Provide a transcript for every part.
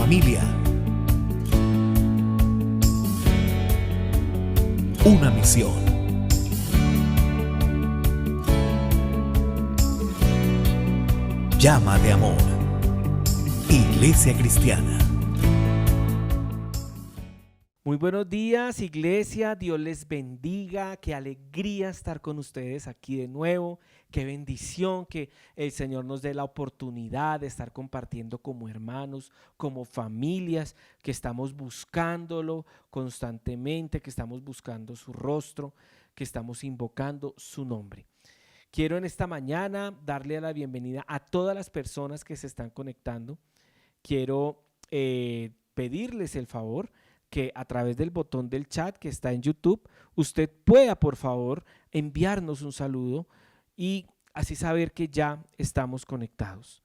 familia. Una misión. Llama de amor. Iglesia Cristiana. Muy buenos días, iglesia. Dios les bendiga. Qué alegría estar con ustedes aquí de nuevo. Qué bendición que el Señor nos dé la oportunidad de estar compartiendo como hermanos, como familias, que estamos buscándolo constantemente, que estamos buscando su rostro, que estamos invocando su nombre. Quiero en esta mañana darle la bienvenida a todas las personas que se están conectando. Quiero pedirles el favor que a través del botón del chat que está en YouTube, usted pueda, por favor, enviarnos un saludo y así saber que ya estamos conectados.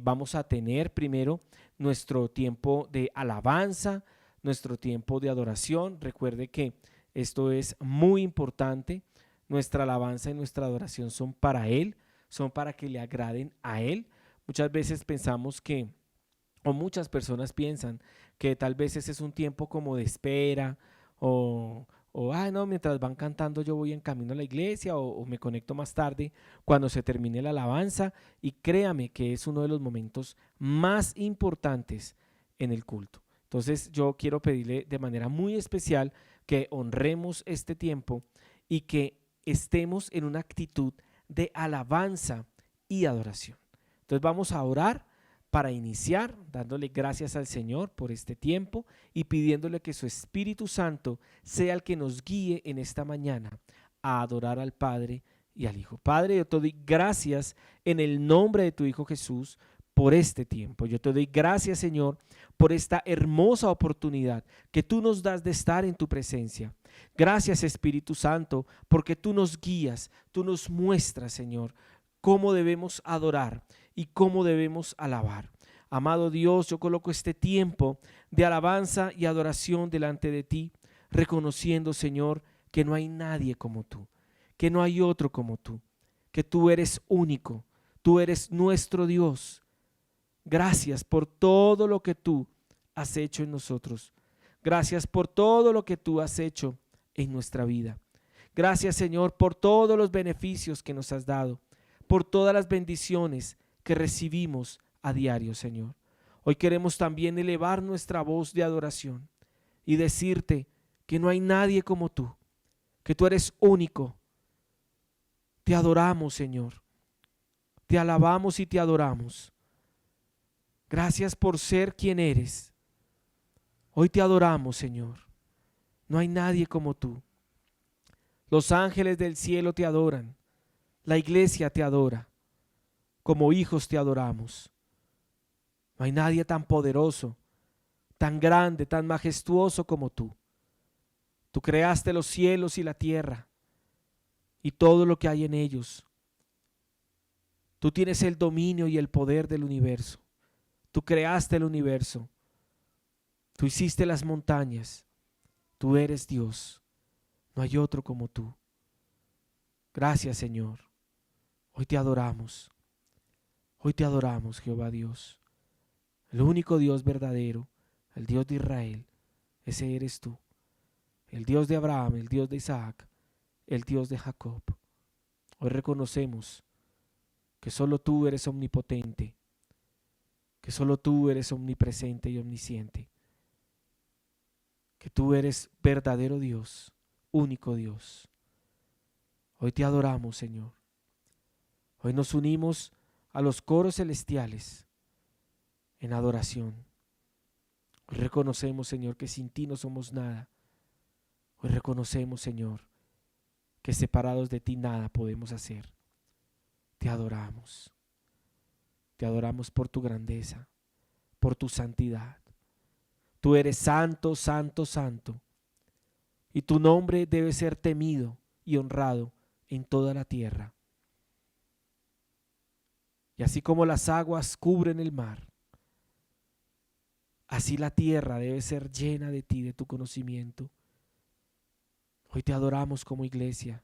Vamos a tener primero nuestro tiempo de alabanza, nuestro tiempo de adoración. Recuerde que esto es muy importante. Nuestra alabanza y nuestra adoración son para Él, son para que le agraden a Él. Muchas veces pensamos que, o muchas personas piensan que tal vez ese es un tiempo como de espera no, mientras van cantando yo voy en camino a la iglesia o me conecto más tarde cuando se termine la alabanza, y créame que es uno de los momentos más importantes en el culto. Entonces yo quiero pedirle de manera muy especial que honremos este tiempo y que estemos en una actitud de alabanza y adoración. Entonces vamos a orar para iniciar, dándole gracias al Señor por este tiempo y pidiéndole que su Espíritu Santo sea el que nos guíe en esta mañana a adorar al Padre y al Hijo. Padre, yo te doy gracias en el nombre de tu Hijo Jesús por este tiempo. Yo te doy gracias, Señor, por esta hermosa oportunidad que tú nos das de estar en tu presencia. Gracias, Espíritu Santo, porque tú nos guías, tú nos muestras, Señor, cómo debemos adorar y cómo debemos alabar. Amado Dios, yo coloco este tiempo de alabanza y adoración delante de ti, reconociendo, Señor, que no hay nadie como tú, que no hay otro como tú, que tú eres único, tú eres nuestro Dios. Gracias por todo lo que tú has hecho en nosotros. Gracias por todo lo que tú has hecho en nuestra vida. Gracias, Señor, por todos los beneficios que nos has dado, por todas las bendiciones que recibimos a diario, Señor. Hoy queremos también elevar nuestra voz de adoración y decirte que no hay nadie como tú, que tú eres único. Te adoramos, Señor. Te alabamos y te adoramos. Gracias por ser quien eres. Hoy te adoramos, Señor. No hay nadie como tú. Los ángeles del cielo te adoran. La iglesia te adora. Como hijos te adoramos. No hay nadie tan poderoso, tan grande, tan majestuoso como tú. Tú creaste los cielos y la tierra y todo lo que hay en ellos. Tú tienes el dominio y el poder del universo. Tú creaste el universo. Tú hiciste las montañas. Tú eres Dios. No hay otro como tú. Gracias, Señor. Hoy te adoramos. Hoy te adoramos, Jehová Dios, el único Dios verdadero, el Dios de Israel. Ese eres tú, el Dios de Abraham, el Dios de Isaac, el Dios de Jacob. Hoy reconocemos que solo tú eres omnipotente, que solo tú eres omnipresente y omnisciente, que tú eres verdadero Dios, único Dios. Hoy te adoramos, Señor. Hoy nos unimos a los coros celestiales en adoración. Hoy reconocemos, Señor, que sin ti no somos nada. Hoy reconocemos, Señor, que separados de ti nada podemos hacer. Te adoramos. Te adoramos por tu grandeza, por tu santidad. Tú eres santo, santo, santo. Y tu nombre debe ser temido y honrado en toda la tierra. Y así como las aguas cubren el mar, así la tierra debe ser llena de ti, de tu conocimiento. Hoy te adoramos como iglesia.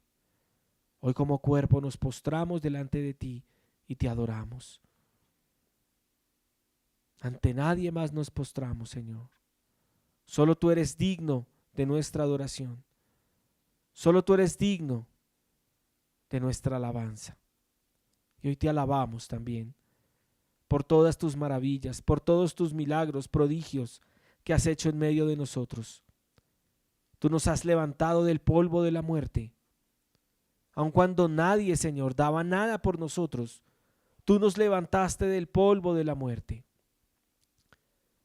Hoy como cuerpo nos postramos delante de ti y te adoramos. Ante nadie más nos postramos, Señor. Solo tú eres digno de nuestra adoración. Solo tú eres digno de nuestra alabanza. Y hoy te alabamos también por todas tus maravillas, por todos tus milagros, prodigios que has hecho en medio de nosotros. Tú nos has levantado del polvo de la muerte. Aun cuando nadie, Señor, daba nada por nosotros, tú nos levantaste del polvo de la muerte.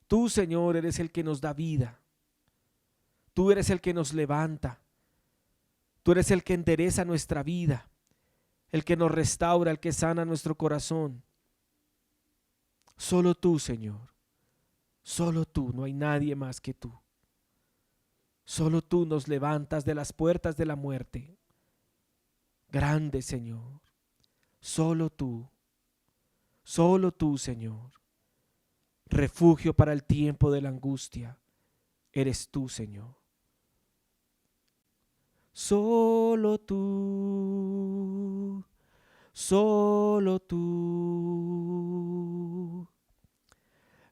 Tú, Señor, eres el que nos da vida. Tú eres el que nos levanta. Tú eres el que endereza nuestra vida, el que nos restaura, el que sana nuestro corazón. Solo tú, Señor. Solo tú, no hay nadie más que tú. Solo tú nos levantas de las puertas de la muerte. Grande, Señor. Solo tú, Señor. Refugio para el tiempo de la angustia. Eres tú, Señor. Solo tú, solo tú.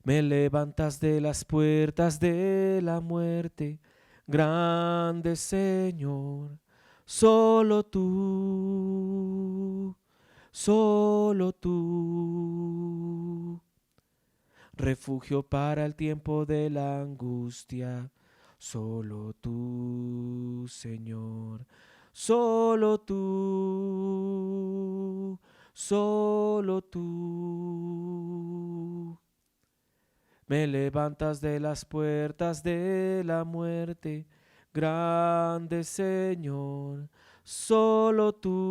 Me levantas de las puertas de la muerte, grande Señor. Solo tú, refugio para el tiempo de la angustia. Solo tú, Señor, solo tú, me levantas de las puertas de la muerte, grande Señor, solo tú,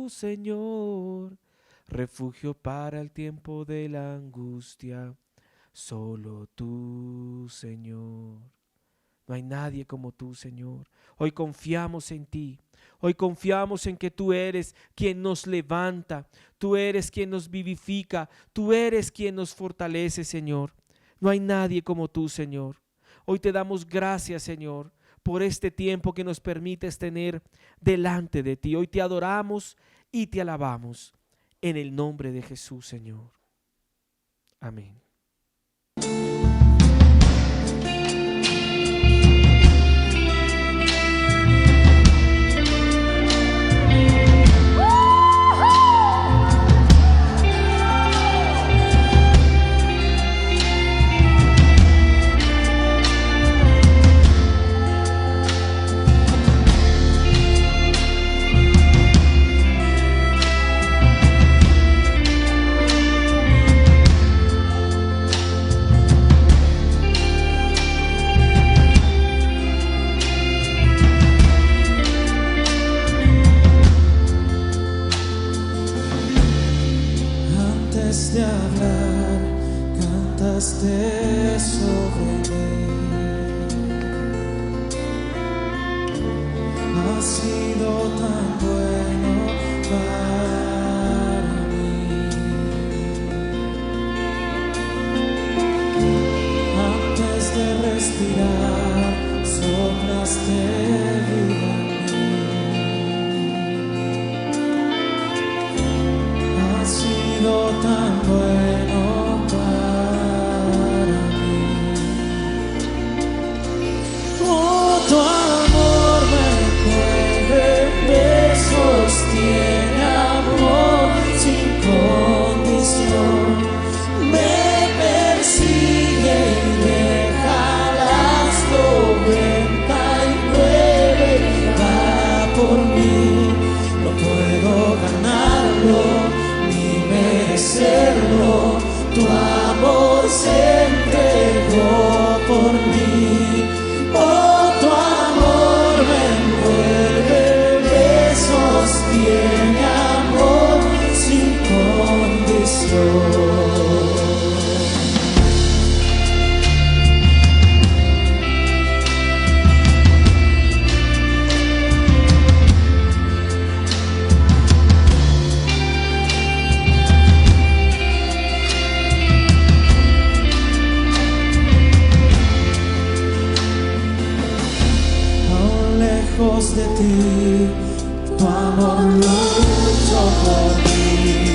Señor, refugio para el tiempo de la angustia. Solo tú, Señor. No hay nadie como tú, Señor. Hoy confiamos en ti. Hoy confiamos en que tú eres quien nos levanta. Tú eres quien nos vivifica. Tú eres quien nos fortalece, Señor. No hay nadie como tú, Señor. Hoy te damos gracias, Señor, por este tiempo que nos permites tener delante de ti. Hoy te adoramos y te alabamos. En el nombre de Jesús, Señor. Amén. De hablar, cantaste sobre mí. Has sido tan bueno para mí. Antes de respirar, soplaste vida en mí. Has sido tan bueno para mí. Oh, tu amor me envuelve, me sostiene, amor sin condición. Me persigue y deja las 99 va por mí. No puedo ganarlo merecerlo, tu amor se entregó por mí. Oh, tu amor me envuelve, me sostiene, amor sin condición. Lejos de ti, tu amor luchó por mí.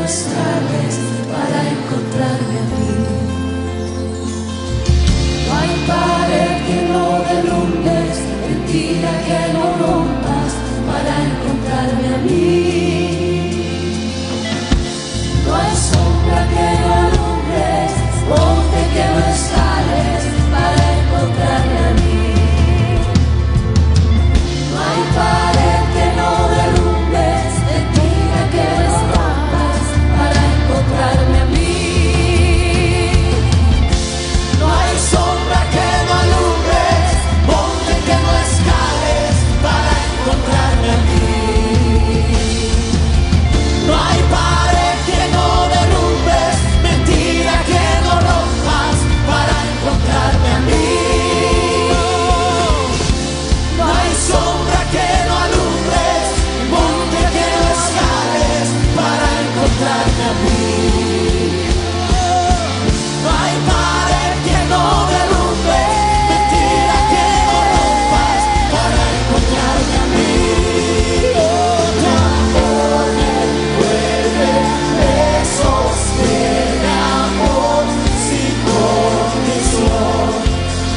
escales para encontrarme a mí. No hay pared que no derrumbes, mentira que no rompas para encontrarme a mí. No hay sombra que no alumbres, monte que no escales para encontrarme a mí. No hay pared que no derrumbes, mentira que no rompas para encontrarme a mí. No hay sombra que no alumbres, monte que no escales para encontrarme a mí. No hay pared que no derrumbes, mentira que no rompas para encontrarme a mí. No hay sombra que no alumbres, monte que no escales para encontrarme a mí. No hay pared que no derrumbes, mentira que no rompas para encontrarme a mí. Oh, tu amor me envuelve, me sostiene, amor sin condición,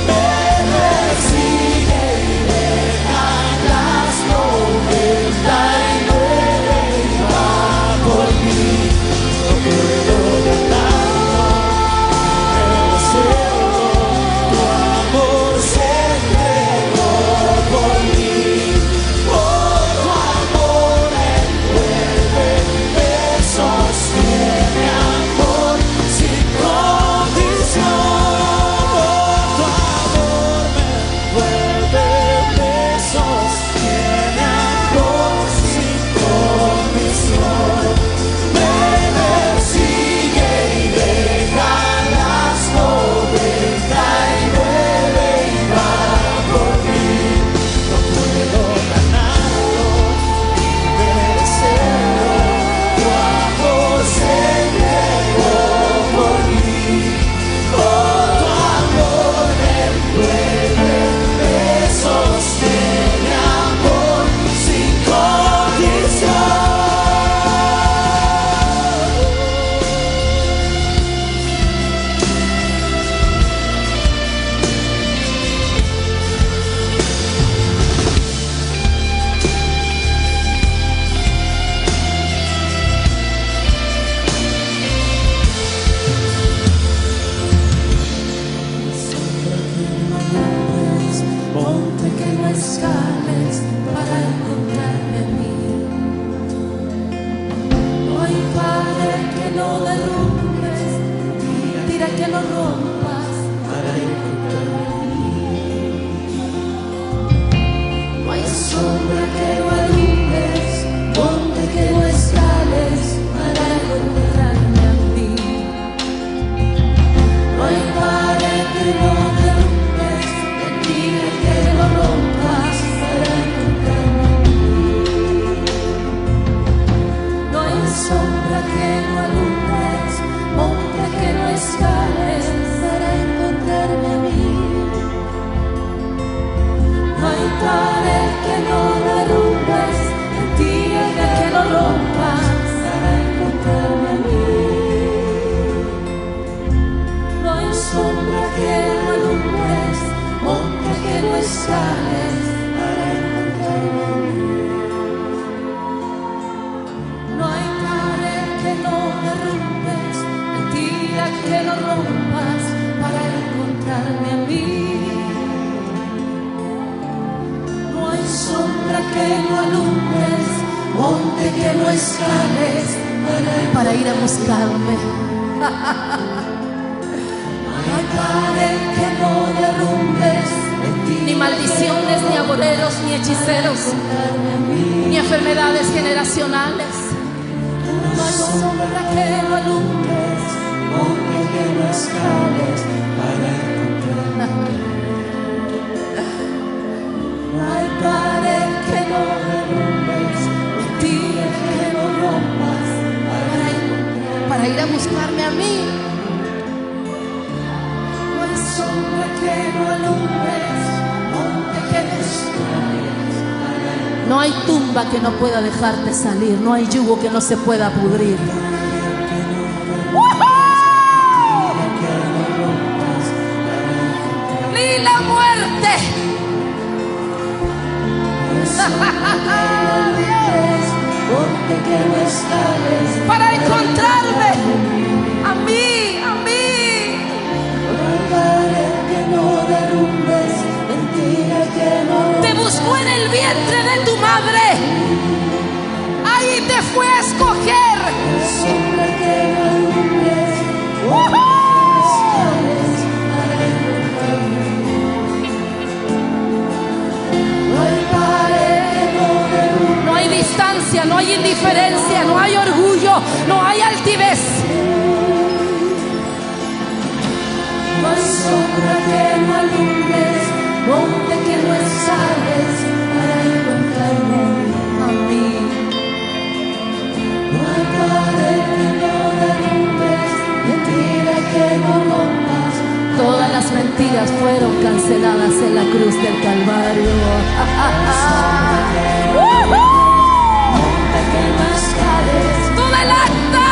me persigue y deja las 99 y va por mí. No puedo ganarlo, el cielo, tu amor se entregó por mí. Oh, tu amor me envuelve, me sostiene, amor sin condición. Oh, tu amor me envuelve, me sostiene, amor sin condición. Me persigue y deja las 99 y va por mí. No puedo ganarlo, merecerlo, tu amor se entregó por mí. Oh, tu amor me envuelve, me sostiene, amor sin condición. Monte que no escales para encontrarme a mí. No hay pared que no derrumbes, mentira que no rompas para encontrarme a mí. No hay sombra que no alumbres, monte que no escales para encontrarme a mí. No hay pared que no derrumbes, mentira que no rompas para encontrarme a mí. No hay sombra que no alumbres, monte que no escales para encontrarme a mí. No hay pared que no derrumbes, mentira que no rompas para encontrarme a mí. No hay sombra que no alumbres, monte que no escales para encontrarme a mí. No hay pared que no derrumbes, mentira que no rompas para encontrarme a mí. No hay sombra que no alumbres, monte que no escales para ir a buscarme. No hay pared que no derrumbes, Ni maldiciones, ni agoreros, ni hechiceros, ni enfermedades generacionales. no hay sombra que no alumbres, monte que no escales para encontrarme. No hay pared que no derrumbes, mentira que no rompas Para ir a buscarme a mí. No hay sombra que no alumbres, monte que no escales. No hay tumba que no pueda dejarte salir. No hay yugo que no se pueda pudrir. Ni la muerte. Para encontrarme a mí. Te buscó en el vientre de tu madre. Ahí te fue a escoger. No hay distancia, no hay indiferencia, no hay orgullo, no hay altivez. No hay sombra que no alumbres, monte que no escales para encontrarme a mí. No hay pared que no derrumbes, mentira que no rompas. Todas las mentiras fueron canceladas en la cruz del Calvario. Monte que no escales. Toda el acta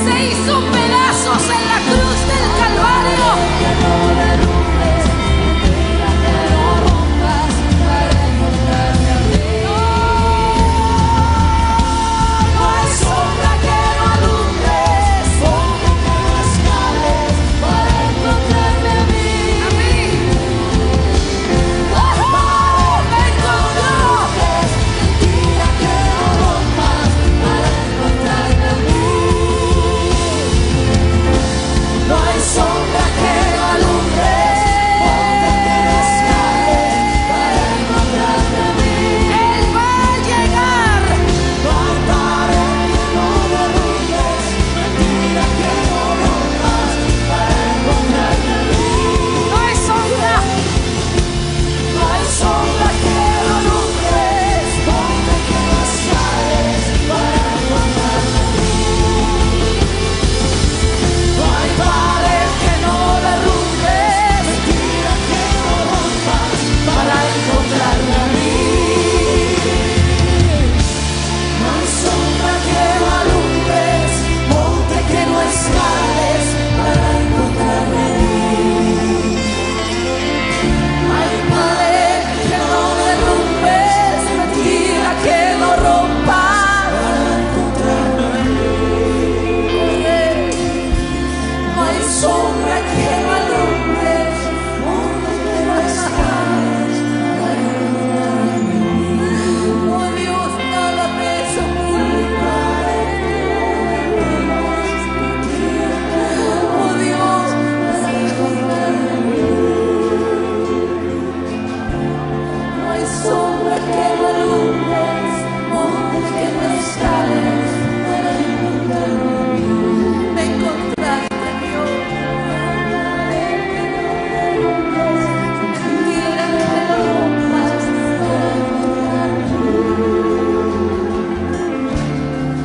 se hizo pedazos en la cruz del Calvario. Que no derrumbes, mentira que no rompas para encontrarme a mí. No hay sombra que no alumbres, monte que no escales para encontrarme a mí. Me encontró. Mentira que no rompas para encontrarme a mí. No hay sombra que no alumbres, monte que no escales para encontrarme a mí. Él va a llegar. No hay pared que no derrumbes, mentira que no rompas para encontrarme a mí. No hay sombra. No hay sombra que no alumbres, monte que no escales para encontrarme a mí. No hay pared que no derrumbes, mentira que no rompas para encontrarme a mí. No hay sombra que no alumbres, monte que no escales para encontrarme a mí. No hay pared que no derrumbes, mentira que no rompas para encontrarme a mí. No hay sombra que no alumbres, monte que no escales para encontrarme a mí. Oh Dios, nada me desoculta. Oh Dios, para encontrarme a mí. No hay sombra que no alumbres, monte que no escales para encontrarme a mí. Me encontraste, Dios. Mentira que no rompas para encontrarme a mí.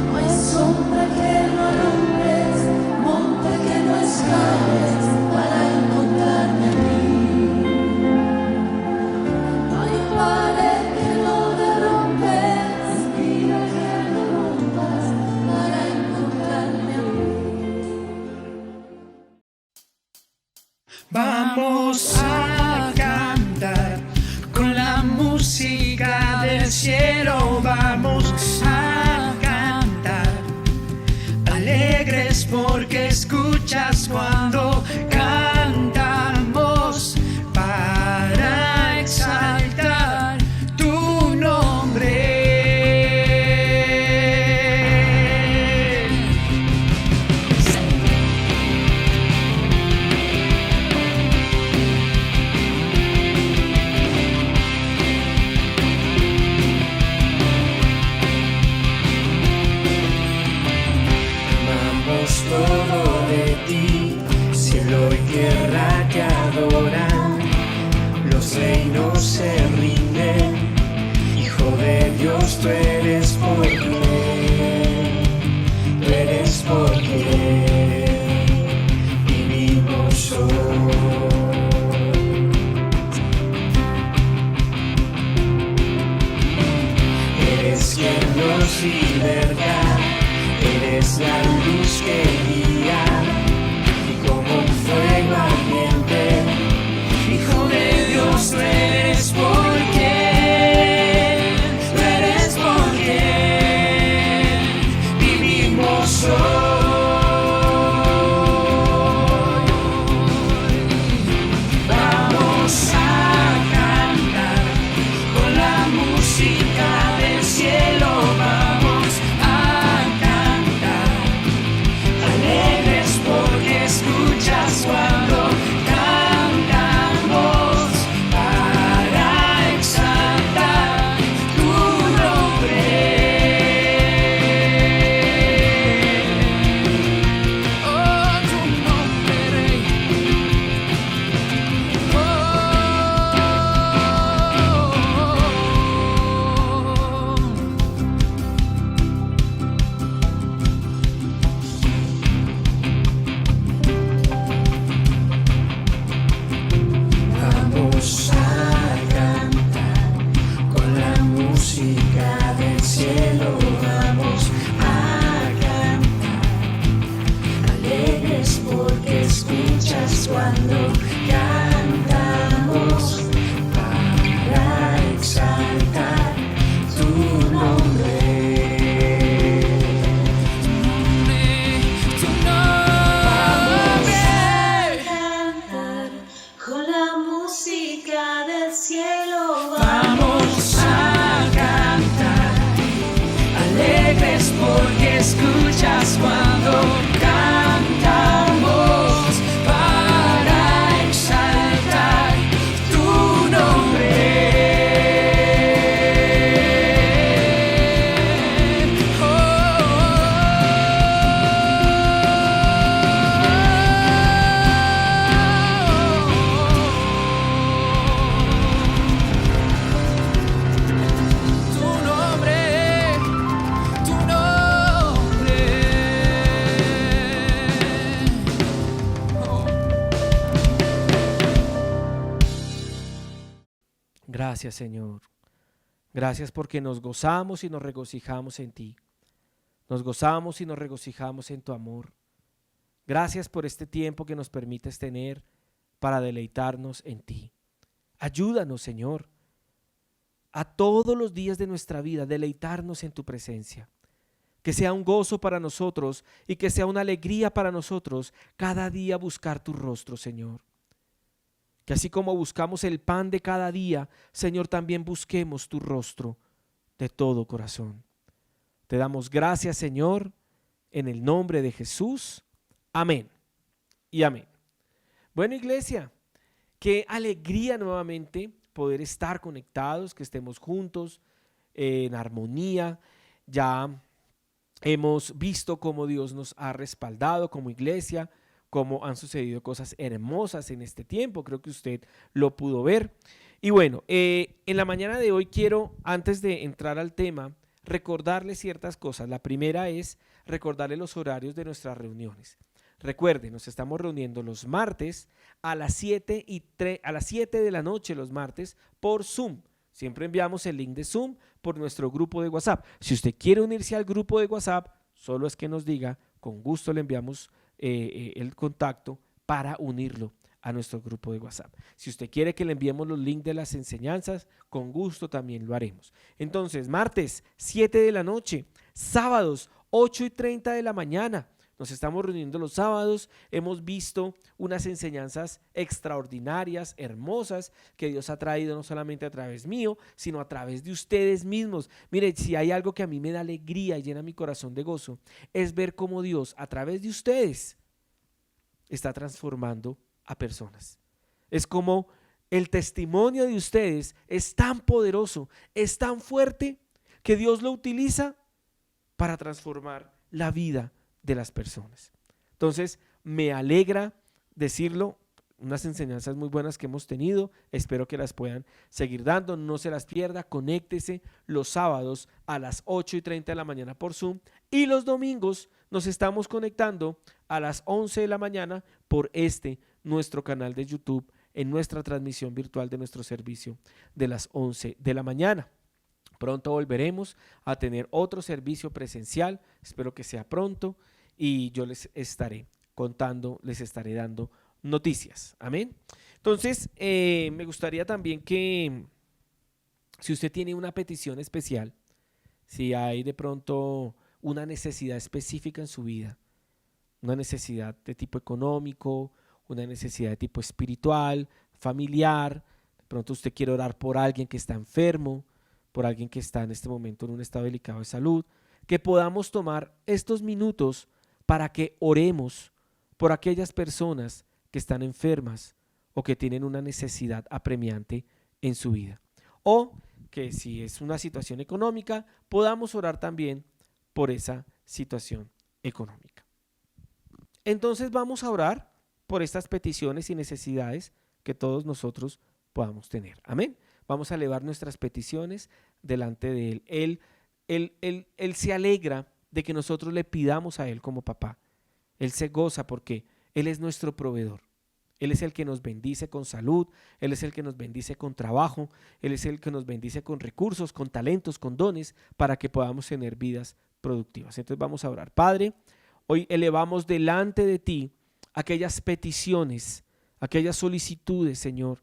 No hay sombra que no alumbres, monte que no escales para encontrarme a mí. No hay pared que no derrumbes, mentira que no rompas para encontrarme a mí. Vamos a cantar con la música del cielo. Vamos a cantar alegres porque escuchas cuando cantamos para exaltar tu nombre. Amamos todo de ti, cielo y tierra te adoran, los reinos se rinden, Hijo de Dios, tú eres por quien, tú eres por quien vivimos hoy. Eres quien nos liberta Eres la luz que guía como un fuego ardiente. Hijo de Dios, tú eres porque vivimos hoy. Vamos a cantar con la música del cielo. Vamos a cantar alegres porque escuchas cuando cantamos para exaltar tu nombre. Vamos a cantar con la música del cielo. Vamos a cantar alegres porque escuchas cuando cantamos para exaltar tu nombre. Con la música del cielo Vamos a cantar alegres porque escuchas cuando cantamos para exaltar tu nombre. Tu nombre, tu nombre. Gracias, Señor. Gracias porque nos gozamos y nos regocijamos en ti. Nos gozamos y nos regocijamos en tu amor. Gracias por este tiempo que nos permites tener para deleitarnos en ti. Ayúdanos, Señor, a todos los días de nuestra vida deleitarnos en tu presencia. Que sea un gozo para nosotros y que sea una alegría para nosotros cada día buscar tu rostro, Señor. Que así como buscamos el pan de cada día, Señor, también busquemos tu rostro de todo corazón. Te damos gracias, Señor, en el nombre de Jesús. Amén y amén. Bueno, iglesia, qué alegría nuevamente poder estar conectados, que estemos juntos en armonía. Ya hemos visto cómo Dios nos ha respaldado como iglesia, cómo han sucedido cosas hermosas en este tiempo. Creo que usted lo pudo ver. Y bueno, en la mañana de hoy quiero, antes de entrar al tema, recordarle ciertas cosas. La primera es recordarle los horarios de nuestras reuniones. Recuerden, nos estamos reuniendo los martes a las 7 de la noche los martes por Zoom. Siempre enviamos el link de Zoom por nuestro grupo de WhatsApp. Si usted quiere unirse al grupo de WhatsApp, solo es que nos diga, con gusto le enviamos el contacto para unirlo a nuestro grupo de WhatsApp. Si usted quiere que le enviemos los links de las enseñanzas, con gusto también lo haremos. Entonces, martes 7 de la noche, sábados 8:30 de la mañana. Nos estamos reuniendo los sábados, hemos visto unas enseñanzas extraordinarias, hermosas, que Dios ha traído no solamente a través mío, sino a través de ustedes mismos. Mire, si hay algo que a mí me da alegría y llena mi corazón de gozo, es ver cómo Dios a través de ustedes está transformando a personas. Es como el testimonio de ustedes es tan poderoso, es tan fuerte, que Dios lo utiliza para transformar la vida de las personas. Entonces, me alegra decirlo, unas enseñanzas muy buenas que hemos tenido, espero que las puedan seguir dando, no se las pierda, conéctese los sábados a las 8:30 de la mañana por Zoom y los domingos nos estamos conectando a las 11 de la mañana por nuestro canal de YouTube en nuestra transmisión virtual de nuestro servicio de las 11 de la mañana. Pronto volveremos a tener otro servicio presencial, espero que sea pronto, y yo les estaré contando, les estaré dando noticias. Amén. Entonces, me gustaría también que si usted tiene una petición especial, si hay de pronto una necesidad específica en su vida, una necesidad de tipo económico, una necesidad de tipo espiritual, familiar, de pronto usted quiere orar por alguien que está enfermo, por alguien que está en este momento en un estado delicado de salud, que podamos tomar estos minutos para que oremos por aquellas personas que están enfermas o que tienen una necesidad apremiante en su vida. O que si es una situación económica, podamos orar también por esa situación económica. Entonces vamos a orar por estas peticiones y necesidades que todos nosotros podamos tener. Amén. Vamos a elevar nuestras peticiones delante de Él. Él se alegra de que nosotros le pidamos a Él como papá. Él se goza porque Él es nuestro proveedor. Él es el que nos bendice con salud, Él es el que nos bendice con trabajo, Él es el que nos bendice con recursos, con talentos, con dones, para que podamos tener vidas productivas. Entonces vamos a orar. Padre, hoy elevamos delante de ti aquellas peticiones, aquellas solicitudes, Señor,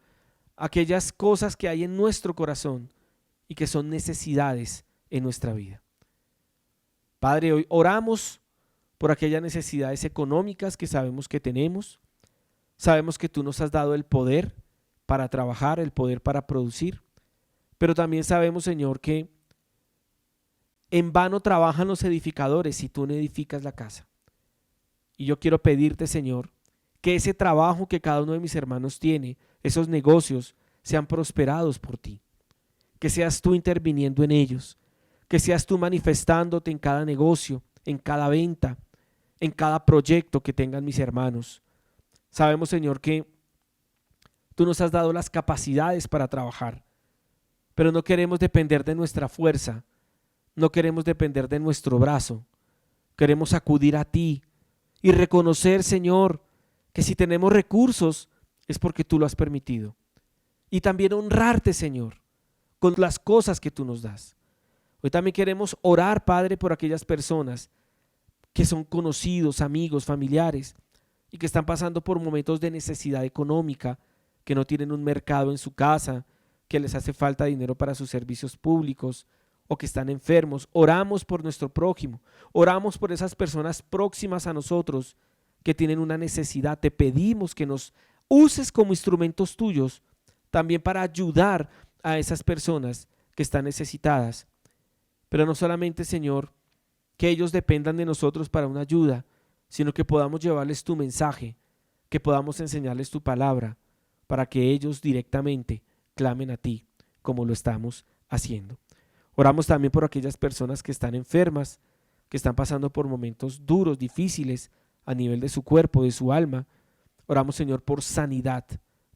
aquellas cosas que hay en nuestro corazón y que son necesidades en nuestra vida. Padre, hoy oramos por aquellas necesidades económicas que sabemos que tenemos. Sabemos que tú nos has dado el poder para trabajar, el poder para producir, pero también sabemos, Señor, que en vano trabajan los edificadores si tú no edificas la casa. Y yo quiero pedirte, Señor, que ese trabajo que cada uno de mis hermanos tiene, esos negocios, sean prosperados por ti. Que seas tú interviniendo en ellos, que seas tú manifestándote en cada negocio, en cada venta, en cada proyecto que tengan mis hermanos. Sabemos, Señor, que tú nos has dado las capacidades para trabajar, pero no queremos depender de nuestra fuerza, no queremos depender de nuestro brazo. Queremos acudir a ti y reconocer, Señor, que si tenemos recursos es porque tú lo has permitido. Y también honrarte, Señor, con las cosas que tú nos das. Hoy también queremos orar, Padre, por aquellas personas que son conocidos, amigos, familiares, y que están pasando por momentos de necesidad económica, que no tienen un mercado en su casa, que les hace falta dinero para sus servicios públicos o que están enfermos. Oramos por nuestro prójimo, oramos por esas personas próximas a nosotros que tienen una necesidad. Te pedimos que nos uses como instrumentos tuyos también para ayudar a esas personas que están necesitadas. Pero no solamente, Señor, que ellos dependan de nosotros para una ayuda, sino que podamos llevarles tu mensaje, que podamos enseñarles tu palabra, para que ellos directamente clamen a ti, como lo estamos haciendo. Oramos también por aquellas personas que están enfermas, que están pasando por momentos duros, difíciles, a nivel de su cuerpo, de su alma. Oramos, Señor, por sanidad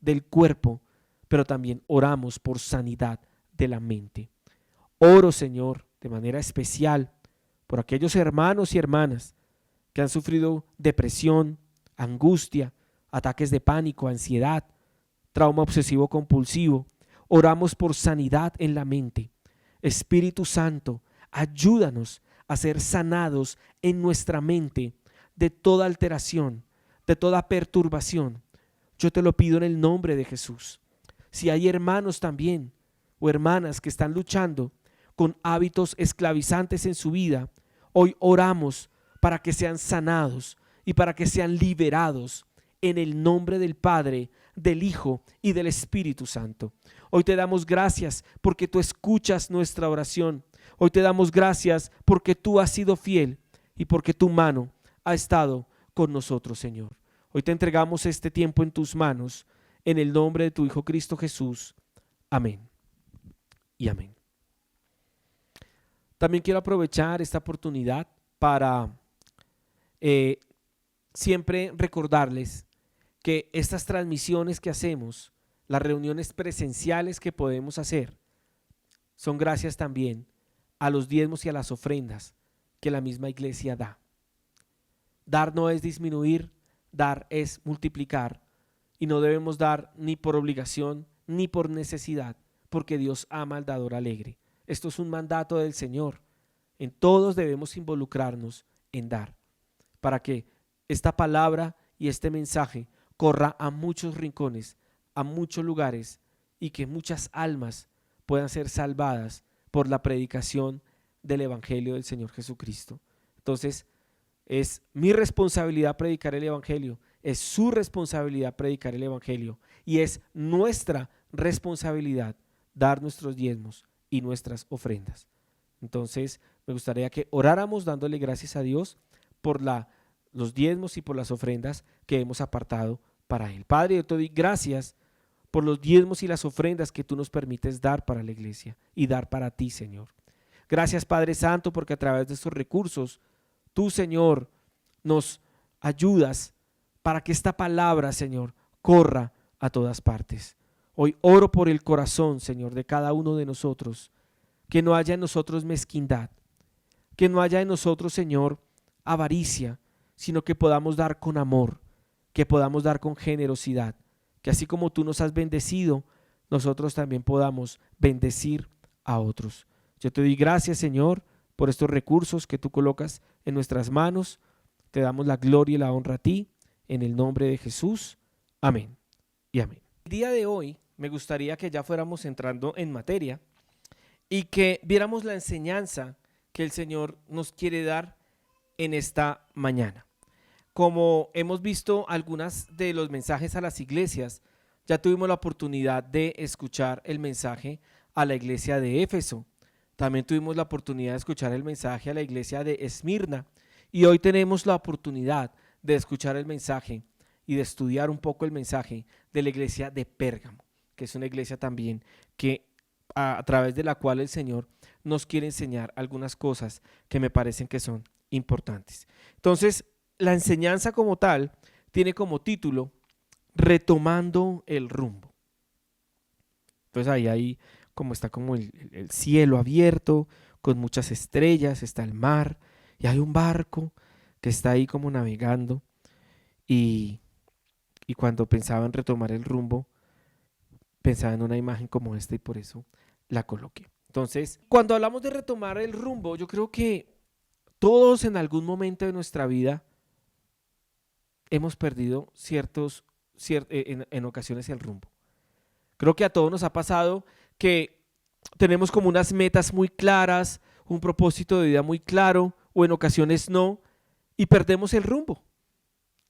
del cuerpo, pero también oramos por sanidad de la mente. Oro, Señor, de manera especial por aquellos hermanos y hermanas que han sufrido depresión, angustia, ataques de pánico, ansiedad, trauma obsesivo compulsivo. Oramos por sanidad en la mente. Espíritu Santo, ayúdanos a ser sanados en nuestra mente de toda alteración, de toda perturbación. Yo te lo pido en el nombre de Jesús. Si hay hermanos también o hermanas que están luchando con hábitos esclavizantes en su vida, hoy oramos para que sean sanados y para que sean liberados en el nombre del Padre, del Hijo y del Espíritu Santo. Hoy te damos gracias porque tú escuchas nuestra oración. Hoy te damos gracias porque tú has sido fiel y porque tu mano ha estado con nosotros, Señor. Hoy te entregamos este tiempo en tus manos, en el nombre de tu Hijo Cristo Jesús. Amén y amén. También quiero aprovechar esta oportunidad para siempre recordarles que estas transmisiones que hacemos, las reuniones presenciales que podemos hacer, son gracias también a los diezmos y a las ofrendas que la misma iglesia da. Dar no es disminuir, dar es multiplicar, y no debemos dar ni por obligación ni por necesidad, porque Dios ama al dador alegre. Esto es un mandato del Señor. En todos debemos involucrarnos en dar, para que esta palabra y este mensaje corra a muchos rincones, a muchos lugares, y que muchas almas puedan ser salvadas por la predicación del Evangelio del Señor Jesucristo. Entonces, es mi responsabilidad predicar el Evangelio, es su responsabilidad predicar el Evangelio, y es nuestra responsabilidad dar nuestros diezmos y nuestras ofrendas. Entonces, me gustaría que oráramos dándole gracias a Dios por los diezmos y por las ofrendas que hemos apartado para Él. Padre, yo te doy gracias por los diezmos y las ofrendas que tú nos permites dar para la iglesia y dar para ti, Señor. Gracias, Padre Santo, porque a través de estos recursos, tú, Señor, nos ayudas para que esta palabra, Señor, corra a todas partes. Hoy oro por el corazón, Señor, de cada uno de nosotros, que no haya en nosotros mezquindad, que no haya en nosotros, Señor, avaricia, sino que podamos dar con amor, que podamos dar con generosidad, que así como tú nos has bendecido, nosotros también podamos bendecir a otros. Yo te doy gracias, Señor, por estos recursos que tú colocas en nuestras manos. Te damos la gloria y la honra a ti, en el nombre de Jesús. Amén y amén. El día de hoy me gustaría que ya fuéramos entrando en materia y que viéramos la enseñanza que el Señor nos quiere dar en esta mañana. Como hemos visto algunos de los mensajes a las iglesias, ya tuvimos la oportunidad de escuchar el mensaje a la iglesia de Éfeso. También tuvimos la oportunidad de escuchar el mensaje a la iglesia de Esmirna. Y hoy tenemos la oportunidad de escuchar el mensaje y de estudiar un poco el mensaje de la iglesia de Pérgamo, que es una iglesia también que a través de la cual el Señor nos quiere enseñar algunas cosas que me parecen que son importantes. Entonces, la enseñanza como tal tiene como título Retomando el rumbo. Entonces ahí como está como el cielo abierto con muchas estrellas, está el mar y hay un barco que está ahí como navegando y cuando pensaba en retomar el rumbo pensaba en una imagen como esta y por eso la coloqué. Entonces, cuando hablamos de retomar el rumbo, yo creo que todos en algún momento de nuestra vida hemos perdido en ocasiones el rumbo. Creo que a todos nos ha pasado que tenemos como unas metas muy claras, un propósito de vida muy claro, o en ocasiones no, y perdemos el rumbo.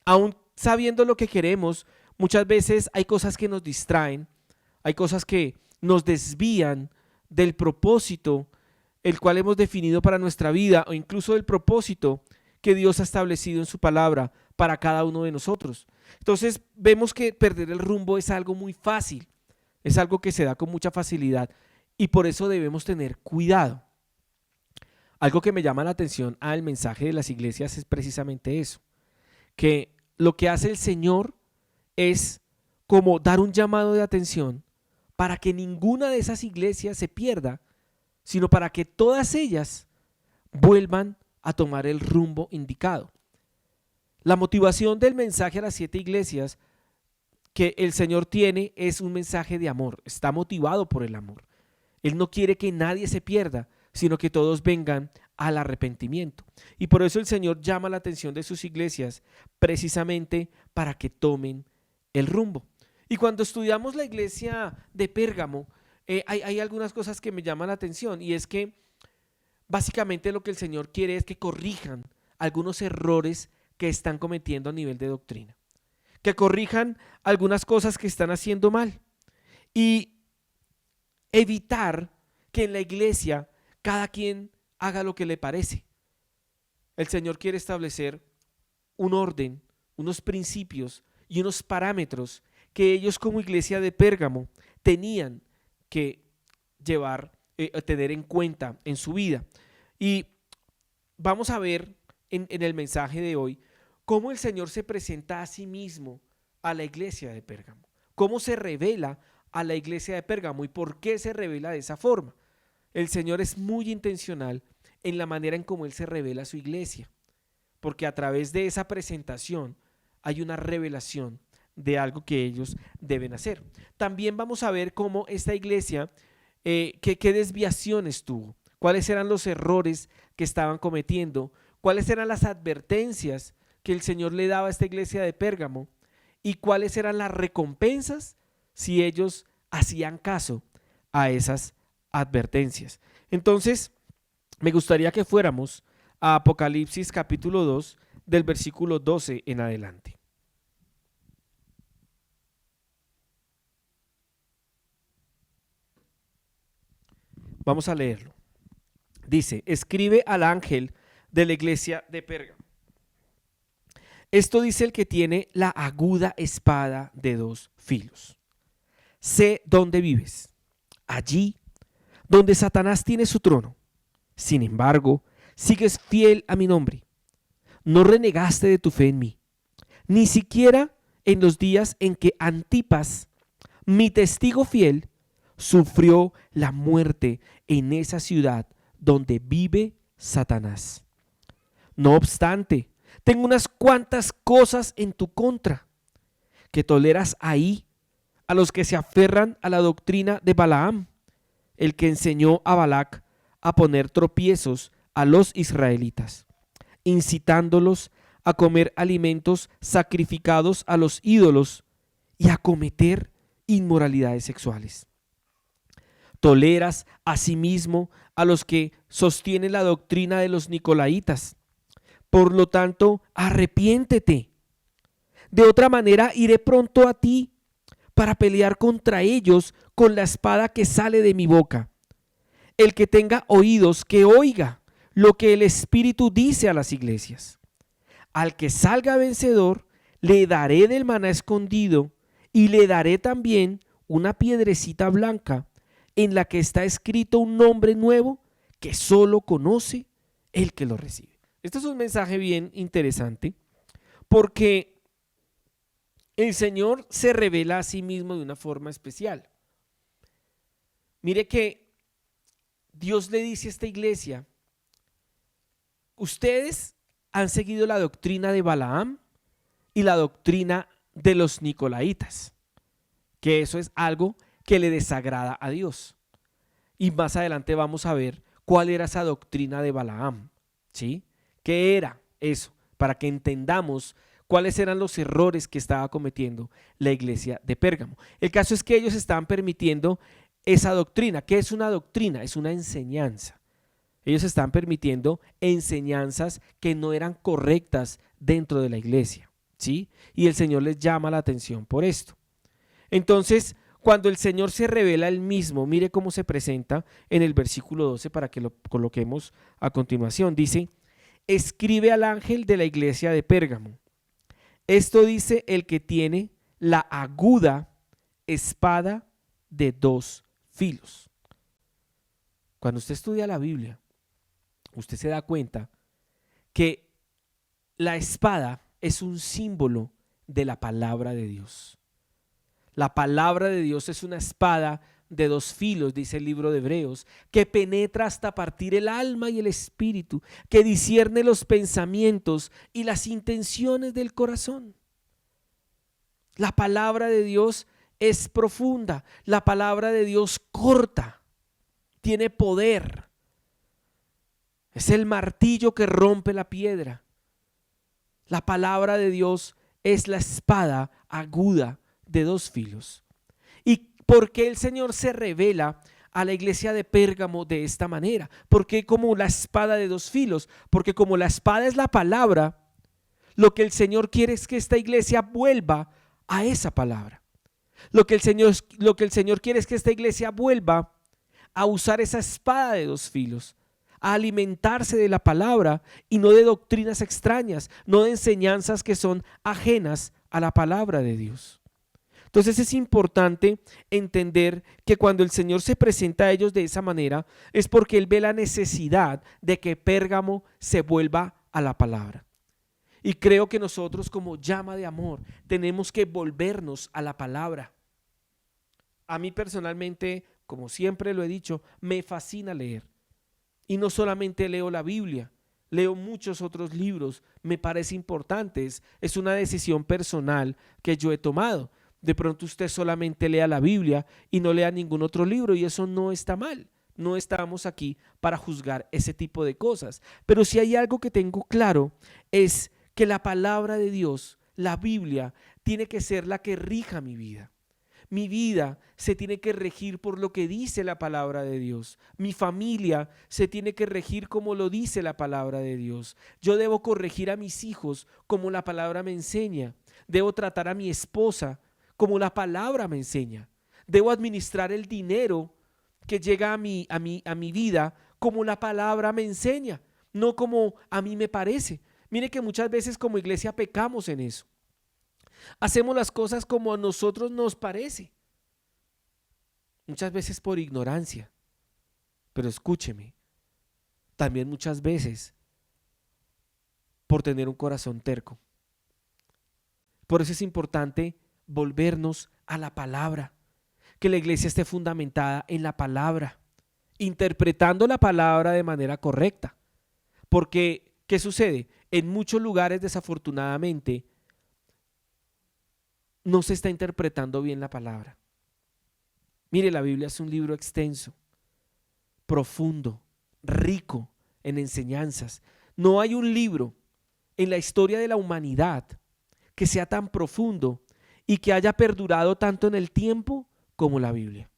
Aún sabiendo lo que queremos, muchas veces hay cosas que nos distraen, hay cosas que nos desvían del propósito el cual hemos definido para nuestra vida, o incluso del propósito que Dios ha establecido en su palabra para cada uno de nosotros. Entonces vemos que perder el rumbo es algo muy fácil, es algo que se da con mucha facilidad y por eso debemos tener cuidado. Algo que me llama la atención al mensaje de las iglesias es precisamente eso, que lo que hace el Señor es como dar un llamado de atención para que ninguna de esas iglesias se pierda, sino para que todas ellas vuelvan a tomar el rumbo indicado. La motivación del mensaje a las 7 iglesias que el Señor tiene es un mensaje de amor, está motivado por el amor. Él no quiere que nadie se pierda, sino que todos vengan al arrepentimiento. Y por eso el Señor llama la atención de sus iglesias precisamente para que tomen el rumbo. Y cuando estudiamos la iglesia de Pérgamo, hay algunas cosas que me llaman la atención y es que básicamente lo que el Señor quiere es que corrijan algunos errores que están cometiendo a nivel de doctrina, que corrijan algunas cosas que están haciendo mal y evitar que en la iglesia cada quien haga lo que le parece. El Señor quiere establecer un orden, unos principios y unos parámetros que ellos como iglesia de Pérgamo tenían que tener en cuenta en su vida. Y vamos a ver en el mensaje de hoy cómo el Señor se presenta a sí mismo a la iglesia de Pérgamo, cómo se revela a la iglesia de Pérgamo y por qué se revela de esa forma. El Señor es muy intencional en la manera en cómo Él se revela a su iglesia, porque a través de esa presentación hay una revelación de algo que ellos deben hacer. También vamos a ver cómo esta iglesia qué desviaciones tuvo, cuáles eran los errores que estaban cometiendo, cuáles eran las advertencias que el Señor le daba a esta iglesia de Pérgamo y cuáles eran las recompensas si ellos hacían caso a esas advertencias. Entonces, me gustaría que fuéramos a Apocalipsis capítulo 2, del versículo 12 en adelante. Vamos a leerlo. Dice: escribe al ángel de la iglesia de Pérgamo. Esto dice el que tiene la aguda espada de dos filos. Sé dónde vives, allí donde Satanás tiene su trono. Sin embargo, sigues fiel a mi nombre. No renegaste de tu fe en mí, ni siquiera en los días en que Antipas, mi testigo fiel, sufrió la muerte en esa ciudad donde vive Satanás. No obstante, tengo unas cuantas cosas en tu contra, que toleras ahí a los que se aferran a la doctrina de Balaam, el que enseñó a Balac a poner tropiezos a los israelitas, incitándolos a comer alimentos sacrificados a los ídolos y a cometer inmoralidades sexuales. Toleras asimismo a los que sostienen la doctrina de los nicolaitas. Por lo tanto, arrepiéntete. De otra manera, iré pronto a ti para pelear contra ellos con la espada que sale de mi boca. El que tenga oídos, que oiga lo que el Espíritu dice a las iglesias. Al que salga vencedor, le daré del maná escondido y le daré también una piedrecita blanca en la que está escrito un nombre nuevo que solo conoce el que lo recibe. Este es un mensaje bien interesante porque el Señor se revela a sí mismo de una forma especial. Mire que Dios le dice a esta iglesia: ustedes han seguido la doctrina de Balaam y la doctrina de los nicolaitas, que eso es algo que le desagrada a Dios. Y más adelante vamos a ver cuál era esa doctrina de Balaam, ¿sí? ¿Qué era eso? Para que entendamos cuáles eran los errores que estaba cometiendo la iglesia de Pérgamo. El caso es que ellos estaban permitiendo esa doctrina. ¿Qué es una doctrina? Es una enseñanza. Ellos están permitiendo enseñanzas que no eran correctas dentro de la iglesia, ¿sí? Y el Señor les llama la atención por esto. Entonces, cuando el Señor se revela él mismo, mire cómo se presenta en el versículo 12 para que lo coloquemos a continuación. Dice: escribe al ángel de la iglesia de Pérgamo. Esto dice el que tiene la aguda espada de dos filos. Cuando usted estudia la Biblia, usted se da cuenta que la espada es un símbolo de la palabra de Dios. La palabra de Dios es una espada de dos filos, dice el libro de Hebreos, que penetra hasta partir el alma y el espíritu, que discierne los pensamientos y las intenciones del corazón. La palabra de Dios es profunda, la palabra de Dios corta, tiene poder. Es el martillo que rompe la piedra. La palabra de Dios es la espada aguda de dos filos. ¿Y por qué el Señor se revela a la iglesia de Pérgamo de esta manera? ¿Por qué como la espada de dos filos? Porque como la espada es la palabra, lo que el Señor quiere es que esta iglesia vuelva a esa palabra. Lo que el Señor quiere es que esta iglesia vuelva a usar esa espada de dos filos, a alimentarse de la palabra y no de doctrinas extrañas, no de enseñanzas que son ajenas a la palabra de Dios. Entonces es importante entender que cuando el Señor se presenta a ellos de esa manera es porque Él ve la necesidad de que Pérgamo se vuelva a la palabra. Y creo que nosotros como llama de amor tenemos que volvernos a la palabra. A mí personalmente, como siempre lo he dicho, me fascina leer. Y no solamente leo la Biblia, leo muchos otros libros, me parece importante, es una decisión personal que yo he tomado. De pronto usted solamente lea la Biblia y no lea ningún otro libro, y eso no está mal. No estamos aquí para juzgar ese tipo de cosas. Pero si hay algo que tengo claro es que la palabra de Dios, la Biblia, tiene que ser la que rija mi vida. Mi vida se tiene que regir por lo que dice la palabra de Dios. Mi familia se tiene que regir como lo dice la palabra de Dios. Yo debo corregir a mis hijos como la palabra me enseña. Debo tratar a mi esposa como la palabra me enseña. Debo administrar el dinero que llega a mi vida como la palabra me enseña, no como a mí me parece. Mire que muchas veces como iglesia pecamos en eso. Hacemos las cosas como a nosotros nos parece. Muchas veces por ignorancia. Pero escúcheme, también muchas veces por tener un corazón terco. Por eso es importante volvernos a la palabra, que la iglesia esté fundamentada en la palabra, interpretando la palabra de manera correcta. Porque, ¿qué sucede? En muchos lugares, desafortunadamente, no se está interpretando bien la palabra. Mire, la Biblia es un libro extenso, profundo, rico en enseñanzas. No hay un libro en la historia de la humanidad que sea tan profundo y que haya perdurado tanto en el tiempo como la Biblia.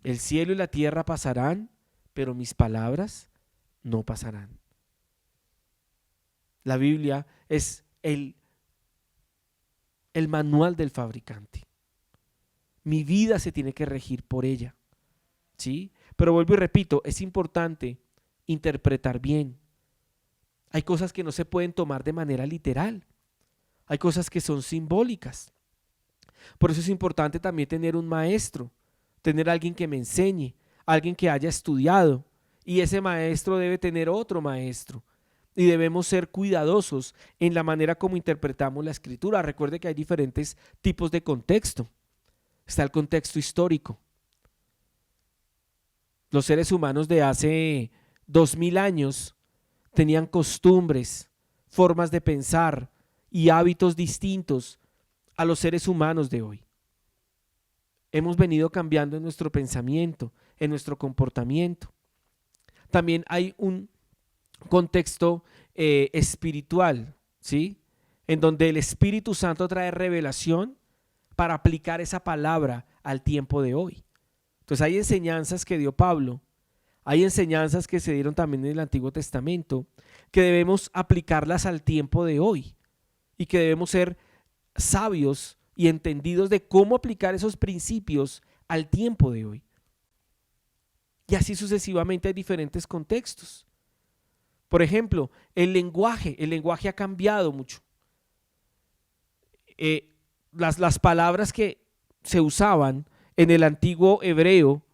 El cielo y la tierra pasarán, pero mis palabras no pasarán. La Biblia es el manual del fabricante. Mi vida se tiene que regir por ella, ¿sí? Pero vuelvo y repito, es importante interpretar bien. Hay cosas que no se pueden tomar de manera literal. Hay cosas que son simbólicas. Por eso es importante también tener un maestro, tener alguien que me enseñe, alguien que haya estudiado, y ese maestro debe tener otro maestro. Y debemos ser cuidadosos en la manera como interpretamos la escritura. Recuerde que hay diferentes tipos de contexto. Está el contexto histórico. Los seres humanos de hace 2000 años tenían costumbres, formas de pensar y hábitos distintos a los seres humanos de hoy. Hemos venido cambiando en nuestro pensamiento, en nuestro comportamiento. También hay un contexto espiritual, ¿sí? En donde el Espíritu Santo trae revelación para aplicar esa palabra al tiempo de hoy. Entonces hay enseñanzas que dio Pablo, hay enseñanzas que se dieron también en el Antiguo Testamento, que debemos aplicarlas al tiempo de hoy y que debemos ser sabios y entendidos de cómo aplicar esos principios al tiempo de hoy. Y así sucesivamente hay diferentes contextos. Por ejemplo, el lenguaje ha cambiado mucho. Las palabras que se usaban en el antiguo hebreo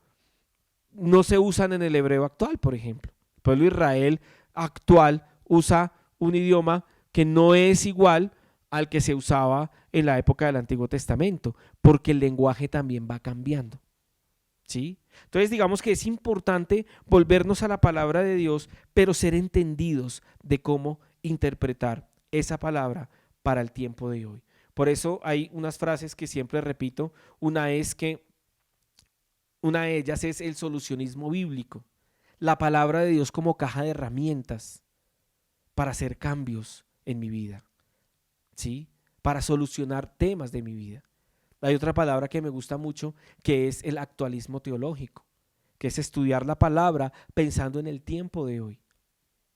no se usan en el hebreo actual, por ejemplo. El pueblo de Israel actual usa un idioma que no es igual al que se usaba en la época del Antiguo Testamento, porque el lenguaje también va cambiando, ¿sí? Entonces digamos que es importante volvernos a la palabra de Dios, pero ser entendidos de cómo interpretar esa palabra para el tiempo de hoy. Por eso hay unas frases que siempre repito. Una de ellas es el solucionismo bíblico, la palabra de Dios como caja de herramientas para hacer cambios en mi vida, ¿sí? Para solucionar temas de mi vida. Hay otra palabra que me gusta mucho, que es el actualismo teológico, que es estudiar la palabra pensando en el tiempo de hoy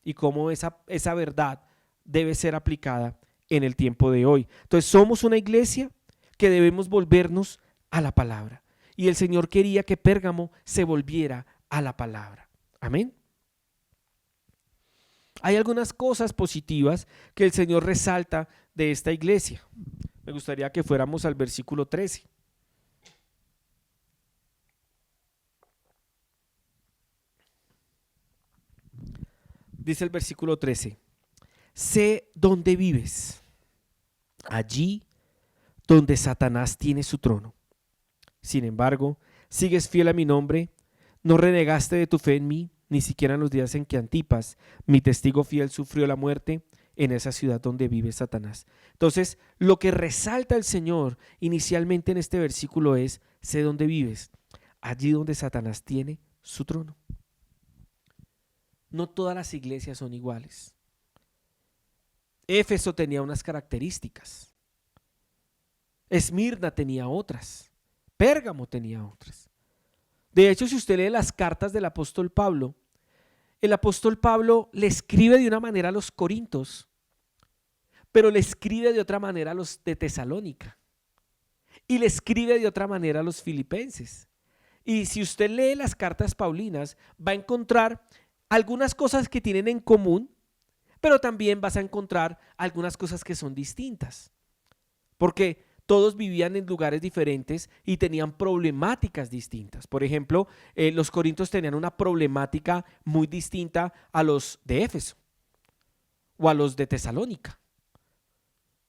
y cómo esa verdad debe ser aplicada en el tiempo de hoy. Entonces somos una iglesia que debemos volvernos a la palabra, y el Señor quería que Pérgamo se volviera a la palabra. Amén. Hay algunas cosas positivas que el Señor resalta de esta iglesia. Me gustaría que fuéramos al versículo 13. Dice el versículo 13: sé dónde vives, allí donde Satanás tiene su trono. Sin embargo, sigues fiel a mi nombre, no renegaste de tu fe en mí, ni siquiera en los días en que Antipas, mi testigo fiel, sufrió la muerte, en esa ciudad donde vive Satanás. Entonces, lo que resalta el Señor inicialmente en este versículo es: sé dónde vives, allí donde Satanás tiene su trono. No todas las iglesias son iguales. Éfeso tenía unas características, Esmirna tenía otras, Pérgamo tenía otras. De hecho, si usted lee las cartas del apóstol Pablo, el apóstol Pablo le escribe de una manera a los corintios, pero le escribe de otra manera a los de Tesalónica y le escribe de otra manera a los filipenses. Y si usted lee las cartas paulinas, va a encontrar algunas cosas que tienen en común, pero también vas a encontrar algunas cosas que son distintas, porque todos vivían en lugares diferentes y tenían problemáticas distintas. Por ejemplo, los corintios tenían una problemática muy distinta a los de Éfeso o a los de Tesalónica.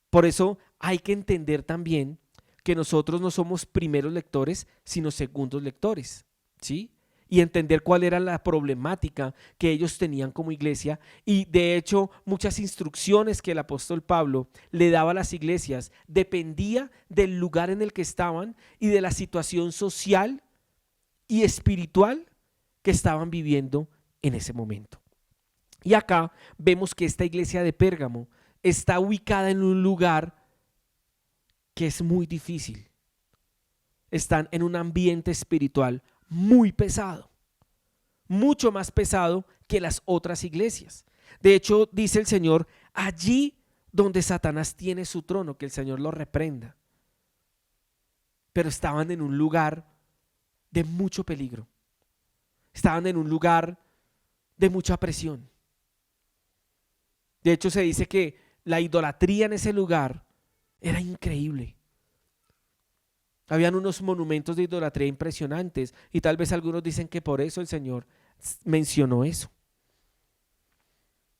Por eso hay que entender también que nosotros no somos primeros lectores, sino segundos lectores, ¿sí? Y entender cuál era la problemática que ellos tenían como iglesia. Y de hecho, muchas instrucciones que el apóstol Pablo le daba a las iglesias dependía del lugar en el que estaban y de la situación social y espiritual que estaban viviendo en ese momento. Y acá vemos que esta iglesia de Pérgamo está ubicada en un lugar que es muy difícil. Están en un ambiente espiritual muy pesado, mucho más pesado que las otras iglesias. De hecho, dice el Señor, allí donde Satanás tiene su trono, que el Señor lo reprenda. Pero estaban en un lugar de mucho peligro. Estaban en un lugar de mucha presión. De hecho, se dice que la idolatría en ese lugar era increíble. Habían unos monumentos de idolatría impresionantes y tal vez algunos dicen que por eso el Señor mencionó eso.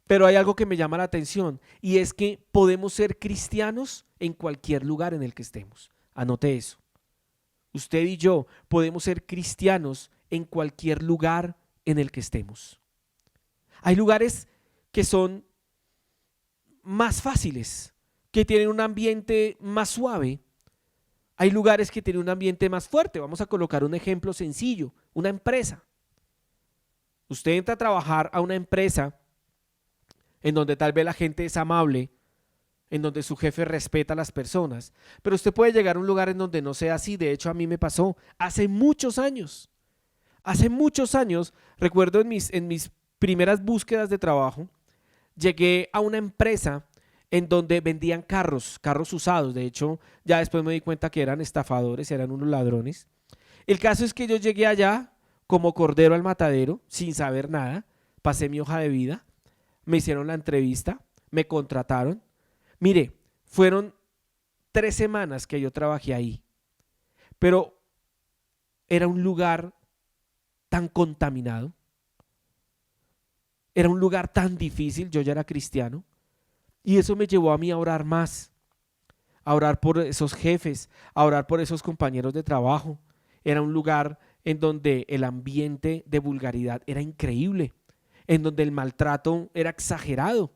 Pero hay algo que me llama la atención y es que podemos ser cristianos en cualquier lugar en el que estemos. Anote eso. Usted y yo podemos ser cristianos en cualquier lugar en el que estemos. Hay lugares que son más fáciles, que tienen un ambiente más suave. Hay lugares que tienen un ambiente más fuerte. Vamos a colocar un ejemplo sencillo, una empresa. Usted entra a trabajar a una empresa en donde tal vez la gente es amable, en donde su jefe respeta a las personas, pero usted puede llegar a un lugar en donde no sea así. De hecho, a mí me pasó hace muchos años. Hace muchos años, recuerdo en mis primeras búsquedas de trabajo, llegué a una empresa en donde vendían carros usados. De hecho, ya después me di cuenta que eran estafadores, eran unos ladrones. El caso es que yo llegué allá como cordero al matadero, sin saber nada, pasé mi hoja de vida, me hicieron la entrevista, me contrataron. Mire, fueron 3 semanas que yo trabajé ahí, pero era un lugar tan contaminado, era un lugar tan difícil. Yo ya era cristiano. Y eso me llevó a mí a orar más, a orar por esos jefes, a orar por esos compañeros de trabajo. Era un lugar en donde el ambiente de vulgaridad era increíble, en donde el maltrato era exagerado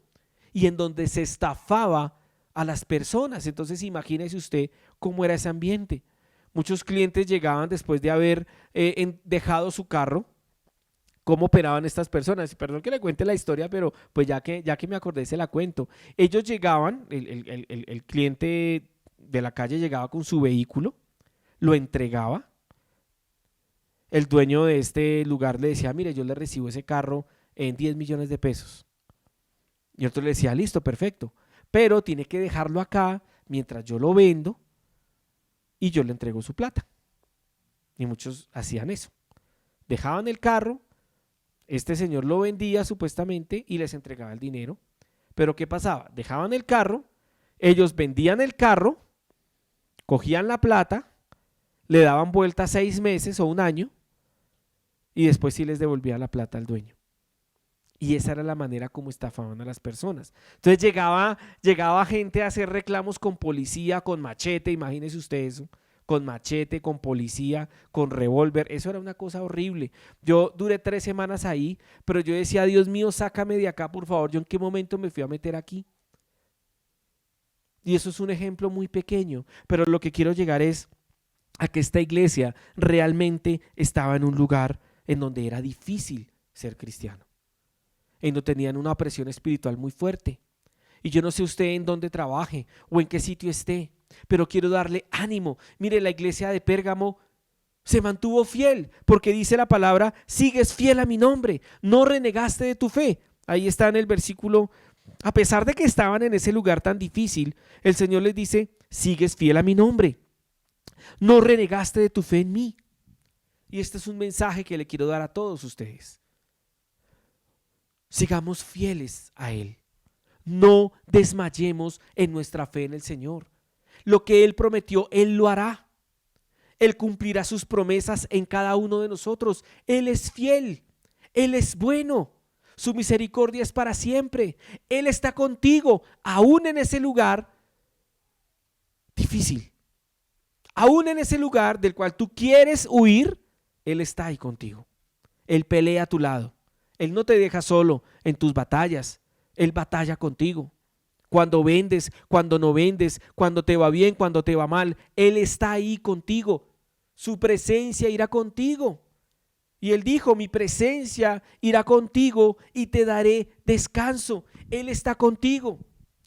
y en donde se estafaba a las personas. Entonces imagínese usted cómo era ese ambiente. Muchos clientes llegaban después de haber dejado su carro. ¿Cómo operaban estas personas? Perdón que le cuente la historia, pero pues ya que me acordé se la cuento. Ellos llegaban, el cliente de la calle llegaba con su vehículo, lo entregaba. El dueño de este lugar le decía, mire, yo le recibo ese carro en 10 millones de pesos. Y otro le decía, listo, perfecto, pero tiene que dejarlo acá mientras yo lo vendo y yo le entrego su plata. Y muchos hacían eso. Dejaban el carro, este señor lo vendía supuestamente y les entregaba el dinero. Pero ¿qué pasaba? Dejaban el carro, ellos vendían el carro, cogían la plata, le daban vuelta 6 meses o 1 año y después sí les devolvía la plata al dueño. Y esa era la manera como estafaban a las personas. Entonces llegaba gente a hacer reclamos con policía, con machete, imagínese usted eso. Con machete, con policía, con revólver. Eso era una cosa horrible. Yo duré 3 semanas ahí, pero yo decía, Dios mío, sácame de acá, por favor. ¿Yo en qué momento me fui a meter aquí? Y eso es un ejemplo muy pequeño, pero lo que quiero llegar es a que esta iglesia realmente estaba en un lugar en donde era difícil ser cristiano, en donde tenían una presión espiritual muy fuerte. Y yo no sé usted en dónde trabaje o en qué sitio esté, pero quiero darle ánimo. Mire, la iglesia de Pérgamo se mantuvo fiel, porque dice la palabra: sigues fiel a mi nombre, no renegaste de tu fe. Ahí está en el versículo. A pesar de que estaban en ese lugar tan difícil, el Señor les dice: sigues fiel a mi nombre, no renegaste de tu fe en mí. Y este es un mensaje que le quiero dar a todos ustedes. Sigamos fieles a Él. No desmayemos en nuestra fe en el Señor. Lo que Él prometió, Él lo hará. Él cumplirá sus promesas en cada uno de nosotros. Él es fiel, Él es bueno, su misericordia es para siempre. Él está contigo, aún en ese lugar difícil. Aún en ese lugar del cual tú quieres huir, Él está ahí contigo. Él pelea a tu lado. Él no te deja solo en tus batallas. Él batalla contigo. Cuando vendes, cuando no vendes, cuando te va bien, cuando te va mal, Él está ahí contigo. Su presencia irá contigo. Y Él dijo: mi presencia irá contigo y te daré descanso. Él está contigo.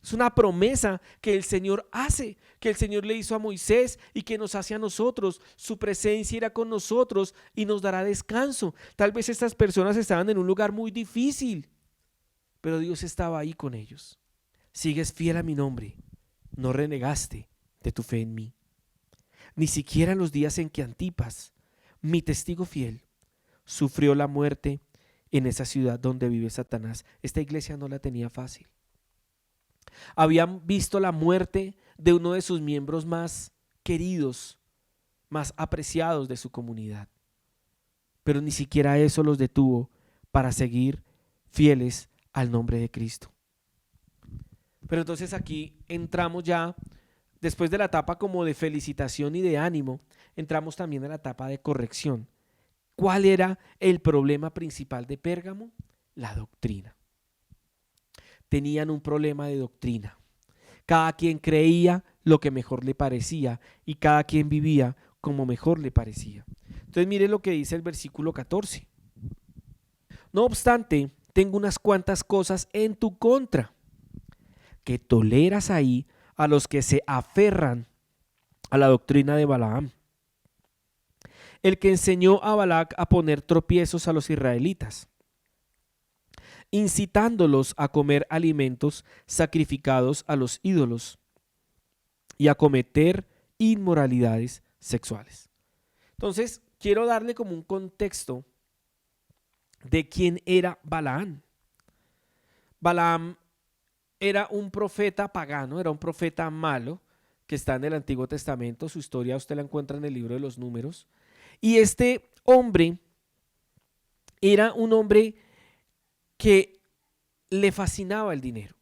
Es una promesa que el Señor hace, que el Señor le hizo a Moisés y que nos hace a nosotros. Su presencia irá con nosotros y nos dará descanso. Tal vez estas personas estaban en un lugar muy difícil, pero Dios estaba ahí con ellos. Sigues fiel a mi nombre, no renegaste de tu fe en mí. Ni siquiera en los días en que Antipas, mi testigo fiel, sufrió la muerte en esa ciudad donde vive Satanás. Esta iglesia no la tenía fácil. Habían visto la muerte de uno de sus miembros más queridos, más apreciados de su comunidad. Pero ni siquiera eso los detuvo para seguir fieles al nombre de Cristo. Pero entonces aquí entramos ya, después de la etapa como de felicitación y de ánimo, entramos también en la etapa de corrección. ¿Cuál era el problema principal de Pérgamo? La doctrina. Tenían un problema de doctrina. Cada quien creía lo que mejor le parecía y cada quien vivía como mejor le parecía. Entonces mire lo que dice el versículo 14. No obstante, tengo unas cuantas cosas en tu contra, que toleras ahí a los que se aferran a la doctrina de Balaam, el que enseñó a Balac a poner tropiezos a los israelitas, incitándolos a comer alimentos sacrificados a los ídolos y a cometer inmoralidades sexuales. Entonces, quiero darle como un contexto de quién era Balaam. Balaam era un profeta pagano, era un profeta malo que está en el Antiguo Testamento. Su historia usted la encuentra en el libro de los Números. Y este hombre era un hombre que le fascinaba el dinero.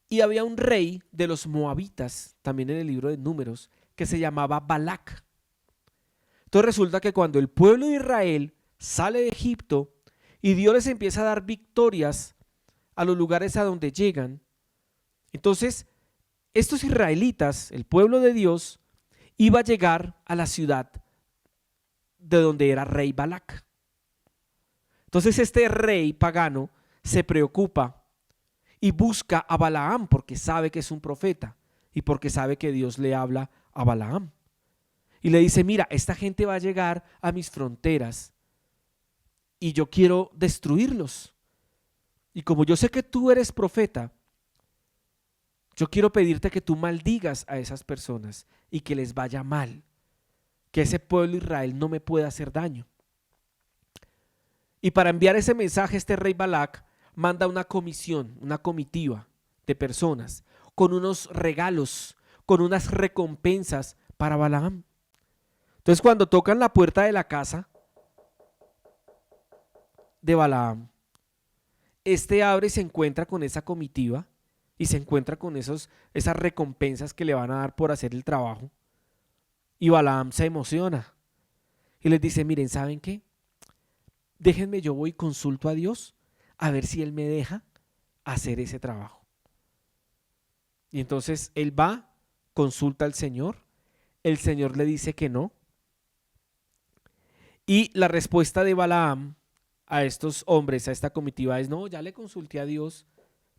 Y había un rey de los moabitas, también en el libro de Números, que se llamaba Balac. Entonces resulta que cuando el pueblo de Israel sale de Egipto y Dios les empieza a dar victorias a los lugares a donde llegan, entonces estos israelitas, el pueblo de Dios, iba a llegar a la ciudad de donde era rey Balac. Entonces este rey pagano se preocupa y busca a Balaam porque sabe que es un profeta y porque sabe que Dios le habla a Balaam. Y le dice: mira, esta gente va a llegar a mis fronteras y yo quiero destruirlos. Y como yo sé que tú eres profeta, yo quiero pedirte que tú maldigas a esas personas y que les vaya mal, que ese pueblo de Israel no me pueda hacer daño. Y para enviar ese mensaje, este rey Balac manda una comisión, una comitiva de personas con unos regalos, con unas recompensas para Balaam. Entonces cuando tocan la puerta de la casa de Balaam, este abre y se encuentra con esa comitiva y se encuentra con esas recompensas que le van a dar por hacer el trabajo. Y Balaam se emociona y les dice: miren, ¿saben qué? Déjenme, yo voy y consulto a Dios a ver si Él me deja hacer ese trabajo. Y entonces él va, consulta al Señor, el Señor le dice que no. Y la respuesta de Balaam a estos hombres, a esta comitiva es: no, ya le consulté a Dios,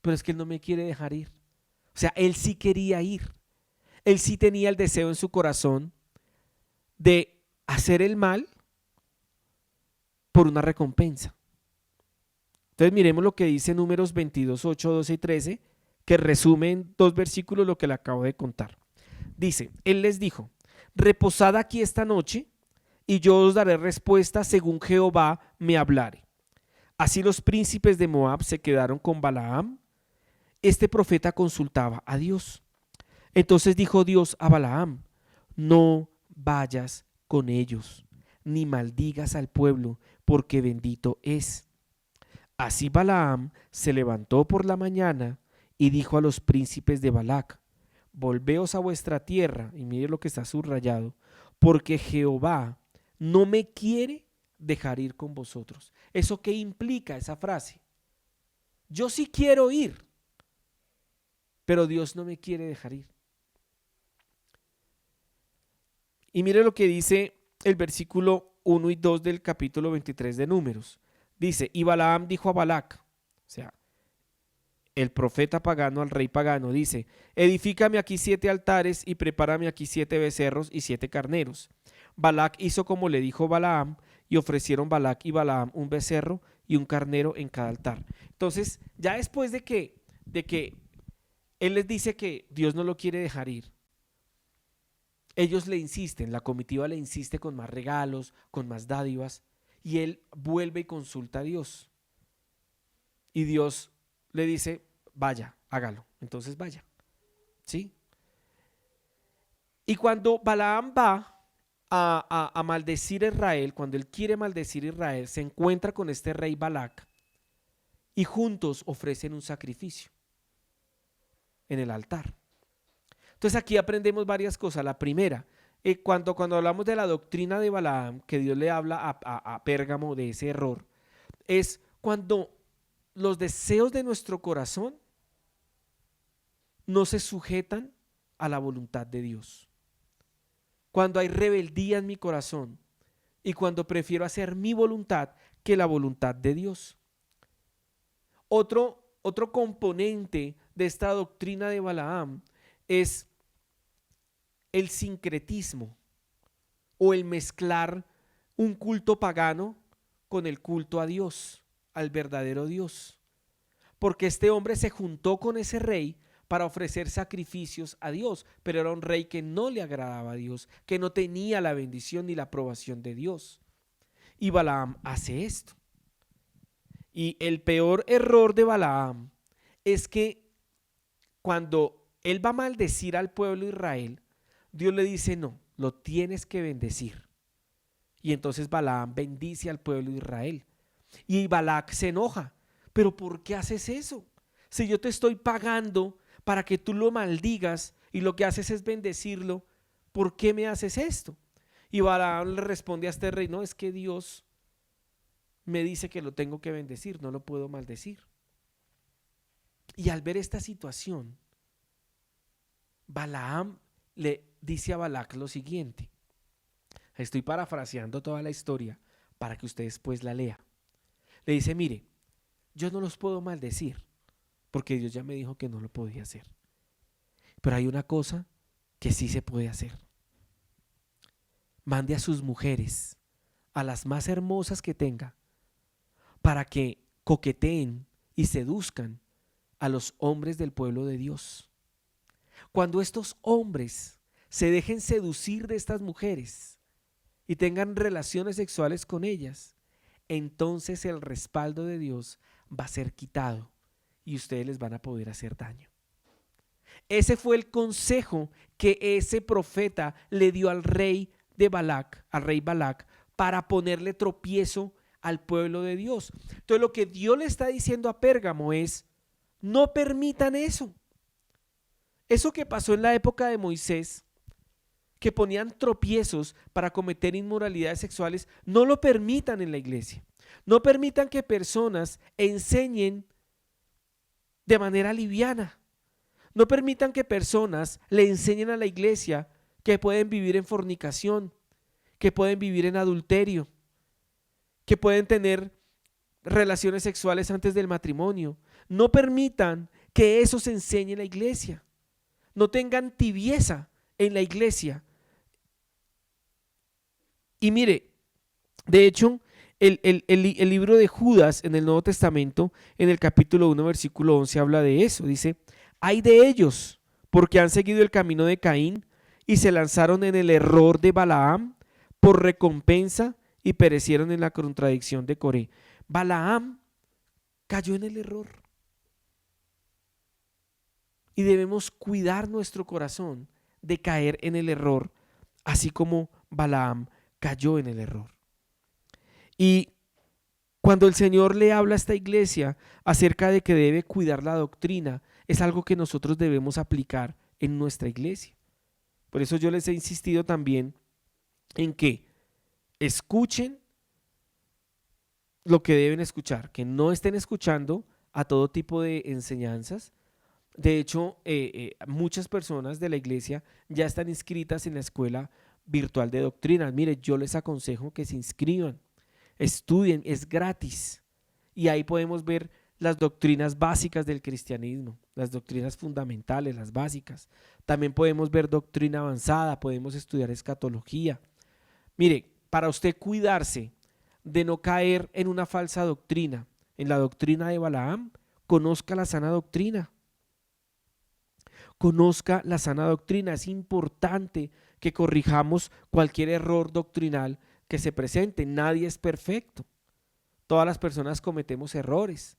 pero es que él no me quiere dejar ir. O sea, él sí quería ir. Él sí tenía el deseo en su corazón de hacer el mal por una recompensa. Entonces miremos lo que dice Números 22, 8, 12 y 13, que resume en 2 versículos lo que le acabo de contar. Dice, él les dijo: reposad aquí esta noche y yo os daré respuesta según Jehová me hablare. Así los príncipes de Moab se quedaron con Balaam. Este profeta consultaba a Dios. Entonces dijo Dios a Balaam: no vayas con ellos, ni maldigas al pueblo, porque bendito es. Así Balaam se levantó por la mañana y dijo a los príncipes de Balac: volveos a vuestra tierra, y mire lo que está subrayado, porque Jehová no me quiere dejar ir con vosotros. ¿Eso qué implica esa frase? Yo sí quiero ir, pero Dios no me quiere dejar ir. Y mire lo que dice el versículo 1 y 2 del capítulo 23 de Números. Dice, y Balaam dijo a Balac, o sea, el profeta pagano al rey pagano, dice: edifícame aquí 7 altares y prepárame aquí 7 becerros y 7 carneros. Balac hizo como le dijo Balaam, y ofrecieron Balac y Balaam un becerro y un carnero en cada altar. Entonces, ya después de que él les dice que Dios no lo quiere dejar ir, ellos le insisten, la comitiva le insiste con más regalos, con más dádivas, y él vuelve y consulta a Dios. Y Dios le dice: vaya, hágalo. Entonces vaya. ¿Sí? Y cuando Balaam va a maldecir a Israel, cuando él quiere maldecir a Israel, se encuentra con este rey Balac y juntos ofrecen un sacrificio en el altar. Entonces aquí aprendemos varias cosas. La primera, cuando hablamos de la doctrina de Balaam, que Dios le habla a Pérgamo de ese error, es cuando los deseos de nuestro corazón no se sujetan a la voluntad de Dios. Cuando hay rebeldía en mi corazón y cuando prefiero hacer mi voluntad que la voluntad de Dios. Otro componente de esta doctrina de Balaam es el sincretismo o el mezclar un culto pagano con el culto a Dios, al verdadero Dios. Porque este hombre se juntó con ese rey para ofrecer sacrificios a Dios, pero era un rey que no le agradaba a Dios, que no tenía la bendición ni la aprobación de Dios. Y Balaam hace esto. Y el peor error de Balaam es que cuando él va a maldecir al pueblo de Israel, Dios le dice: no, lo tienes que bendecir. Y entonces Balaam bendice al pueblo de Israel. Y Balac se enoja: ¿pero por qué haces eso? Si yo te estoy pagando para que tú lo maldigas y lo que haces es bendecirlo, ¿por qué me haces esto? Y Balaam le responde a este rey: no, es que Dios me dice que lo tengo que bendecir, no lo puedo maldecir. Y al ver esta situación, Balaam le dice a Balac lo siguiente. Estoy parafraseando toda la historia para que usted después la lea. Le dice: mire, yo no los puedo maldecir porque Dios ya me dijo que no lo podía hacer. Pero hay una cosa que sí se puede hacer. Mande a sus mujeres, a las más hermosas que tenga, para que coqueteen y seduzcan a los hombres del pueblo de Dios. Cuando estos hombres se dejen seducir de estas mujeres y tengan relaciones sexuales con ellas, entonces el respaldo de Dios va a ser quitado y ustedes les van a poder hacer daño. Ese fue el consejo que ese profeta le dio al rey de Balac, al rey Balac, para ponerle tropiezo al pueblo de Dios. Entonces lo que Dios le está diciendo a Pérgamo es: no permitan eso. Eso que pasó en la época de Moisés, que ponían tropiezos para cometer inmoralidades sexuales, no lo permitan en la iglesia. No permitan que personas enseñen de manera liviana. No permitan que personas le enseñen a la iglesia que pueden vivir en fornicación, que pueden vivir en adulterio, que pueden tener relaciones sexuales antes del matrimonio. No permitan que eso se enseñe en la iglesia. No tengan tibieza en la iglesia. Y mire, de hecho, el libro de Judas en el Nuevo Testamento, en el capítulo 1, versículo 11, habla de eso. Dice, hay de ellos, porque han seguido el camino de Caín y se lanzaron en el error de Balaam por recompensa y perecieron en la contradicción de Coré. Balaam cayó en el error. Y debemos cuidar nuestro corazón de caer en el error, así como Balaam cayó en el error. Y cuando el Señor le habla a esta iglesia acerca de que debe cuidar la doctrina, es algo que nosotros debemos aplicar en nuestra iglesia. Por eso yo les he insistido también en que escuchen lo que deben escuchar, que no estén escuchando a todo tipo de enseñanzas. De hecho, muchas personas de la iglesia ya están inscritas en la escuela virtual de doctrinas. Mire, yo les aconsejo que se inscriban, estudien, es gratis. Y ahí podemos ver las doctrinas básicas del cristianismo, las doctrinas fundamentales, las básicas. También podemos ver doctrina avanzada, podemos estudiar escatología. Mire, para usted cuidarse de no caer en una falsa doctrina, en la doctrina de Balaam, conozca la sana doctrina. Conozca la sana doctrina. Es importante que corrijamos cualquier error doctrinal que se presente. Nadie es perfecto. Todas las personas cometemos errores,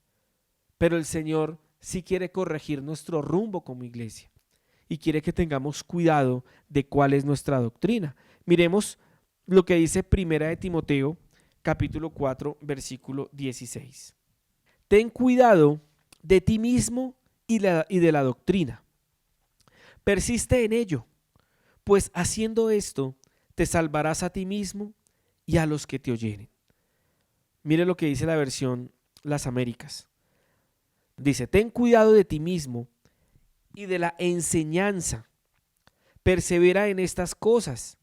pero el Señor sí quiere corregir nuestro rumbo como iglesia y quiere que tengamos cuidado de cuál es nuestra doctrina. Miremos lo que dice Primera de Timoteo, capítulo 4, versículo 16. Ten cuidado de ti mismo y de la doctrina. Persiste en ello, pues haciendo esto te salvarás a ti mismo y a los que te oyeren. Mire lo que dice la versión Las Américas. Dice, ten cuidado de ti mismo y de la enseñanza. Persevera en estas cosas,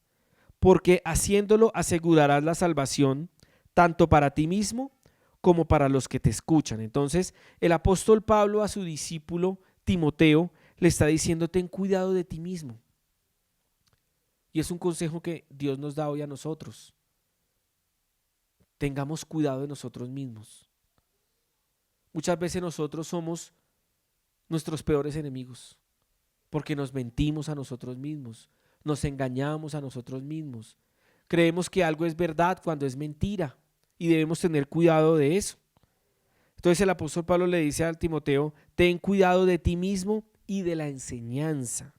porque haciéndolo asegurarás la salvación tanto para ti mismo como para los que te escuchan. Entonces, el apóstol Pablo a su discípulo Timoteo le está diciendo, ten cuidado de ti mismo. Y es un consejo que Dios nos da hoy a nosotros. Tengamos cuidado de nosotros mismos. Muchas veces nosotros somos nuestros peores enemigos, porque nos mentimos a nosotros mismos, nos engañamos a nosotros mismos. Creemos que algo es verdad cuando es mentira y debemos tener cuidado de eso. Entonces el apóstol Pablo le dice al Timoteo, ten cuidado de ti mismo y de la enseñanza.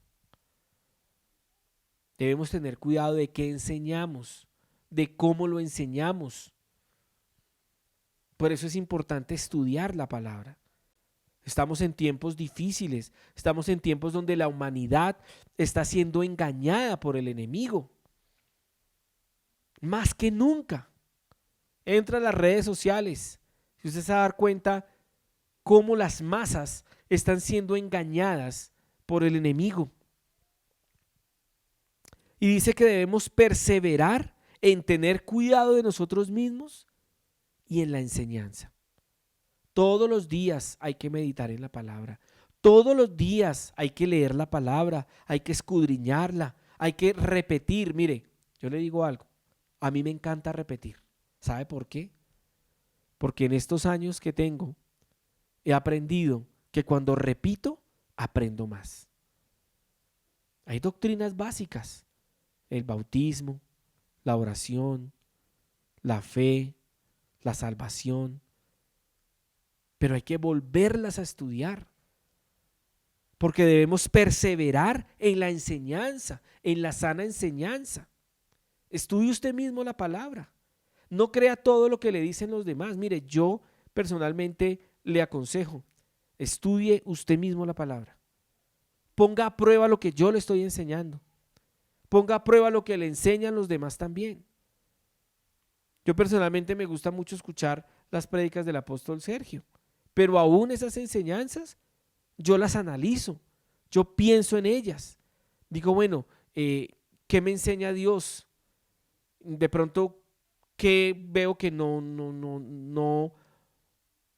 Debemos tener cuidado de qué enseñamos, de cómo lo enseñamos. Por eso es importante estudiar la palabra. Estamos en tiempos difíciles, estamos en tiempos donde la humanidad está siendo engañada por el enemigo. Más que nunca. Entra a las redes sociales. Si usted se va a dar cuenta cómo las masas están siendo engañadas por el enemigo. Y dice que debemos perseverar en tener cuidado de nosotros mismos y en la enseñanza. Todos los días hay que meditar en la palabra. Todos los días hay que leer la palabra, hay que escudriñarla, hay que repetir. Mire, yo le digo algo, a mí me encanta repetir. ¿Sabe por qué? Porque en estos años que tengo he aprendido que cuando repito, aprendo más. Hay doctrinas básicas, el bautismo, la oración, la fe, la salvación, pero hay que volverlas a estudiar, porque debemos perseverar en la enseñanza, en la sana enseñanza. Estudie usted mismo la palabra, no crea todo lo que le dicen los demás. Mire, yo personalmente le aconsejo, estudie usted mismo la palabra, ponga a prueba lo que yo le estoy enseñando, ponga a prueba lo que le enseñan los demás también. Yo personalmente me gusta mucho escuchar las prédicas del apóstol Sergio, pero aún esas enseñanzas yo las analizo, yo pienso en ellas. Digo, bueno, ¿qué me enseña Dios? De pronto, ¿qué veo que no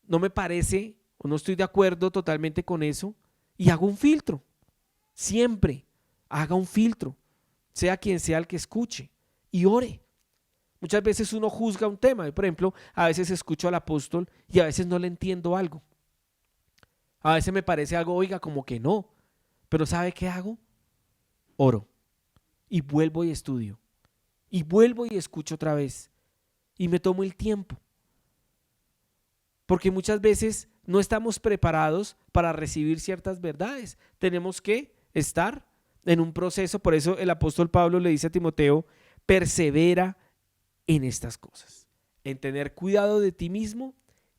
me parece o no estoy de acuerdo totalmente con eso? Y hago un filtro. Siempre haga un filtro, sea quien sea el que escuche, y ore. Muchas veces uno juzga un tema. Por ejemplo, a veces escucho al apóstol y a veces no le entiendo algo. A veces me parece algo, oiga, como que no. Pero ¿sabe qué hago? Oro. Y vuelvo y estudio. Y vuelvo y escucho otra vez. Y me tomo el tiempo. Porque muchas veces no estamos preparados para recibir ciertas verdades. Tenemos que estar en un proceso. Por eso el apóstol Pablo le dice a Timoteo, persevera en estas cosas, en tener cuidado de ti mismo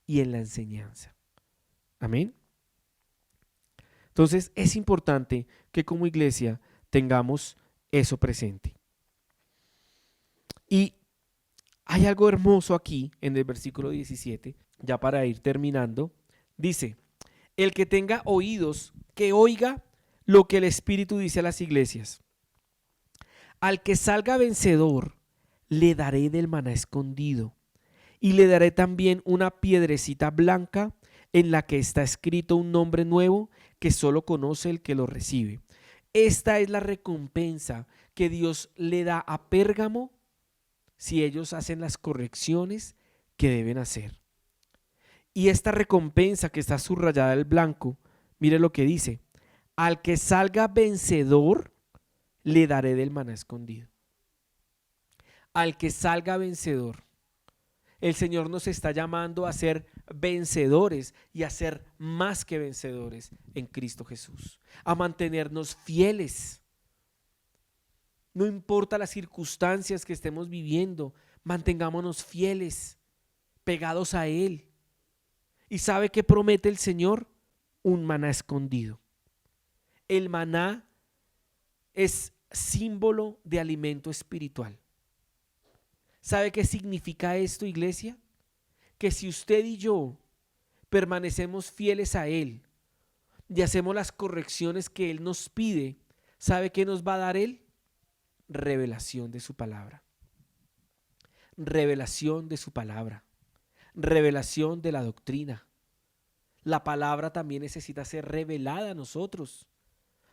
y en la enseñanza. Amén. Entonces es importante que como iglesia tengamos eso presente. Y hay algo hermoso aquí en el versículo 17, ya para ir terminando. Dice, el que tenga oídos, que oiga lo que el Espíritu dice a las iglesias. Al que salga vencedor, le daré del maná escondido, y le daré también una piedrecita blanca en la que está escrito un nombre nuevo que solo conoce el que lo recibe. Esta es la recompensa que Dios le da a Pérgamo si ellos hacen las correcciones que deben hacer. Y esta recompensa que está subrayada en blanco, mire lo que dice, al que salga vencedor, le daré del maná escondido. Al que salga vencedor. El Señor nos está llamando a ser vencedores y a ser más que vencedores en Cristo Jesús, a mantenernos fieles. No importa las circunstancias que estemos viviendo, mantengámonos fieles, pegados a Él. ¿Y sabe qué promete el Señor? Un maná escondido. El maná es símbolo de alimento espiritual. ¿Sabe qué significa esto, iglesia? Que si usted y yo permanecemos fieles a Él y hacemos las correcciones que Él nos pide, ¿sabe qué nos va a dar Él? Revelación de su palabra. Revelación de su palabra. Revelación de la doctrina. La palabra también necesita ser revelada a nosotros.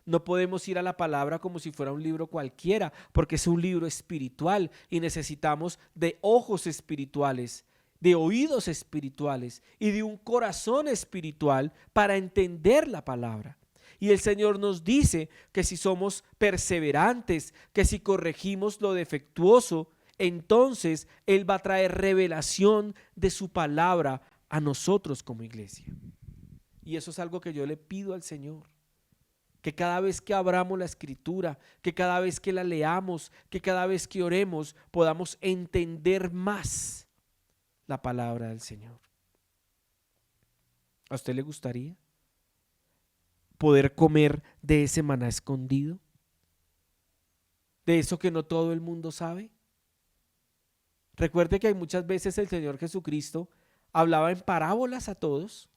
No podemos ir a la palabra como si fuera un libro cualquiera, porque es un libro espiritual y necesitamos de ojos espirituales, de oídos espirituales y de un corazón espiritual para entender la palabra. Y el Señor nos dice que si somos perseverantes, que si corregimos lo defectuoso, entonces Él va a traer revelación de su palabra a nosotros como iglesia. Y eso es algo que yo le pido al Señor. Que cada vez que abramos la escritura, que cada vez que la leamos, que cada vez que oremos, podamos entender más la palabra del Señor. ¿A usted le gustaría poder comer de ese maná escondido? ¿De eso que no todo el mundo sabe? Recuerde que hay muchas veces el Señor Jesucristo hablaba en parábolas a todos,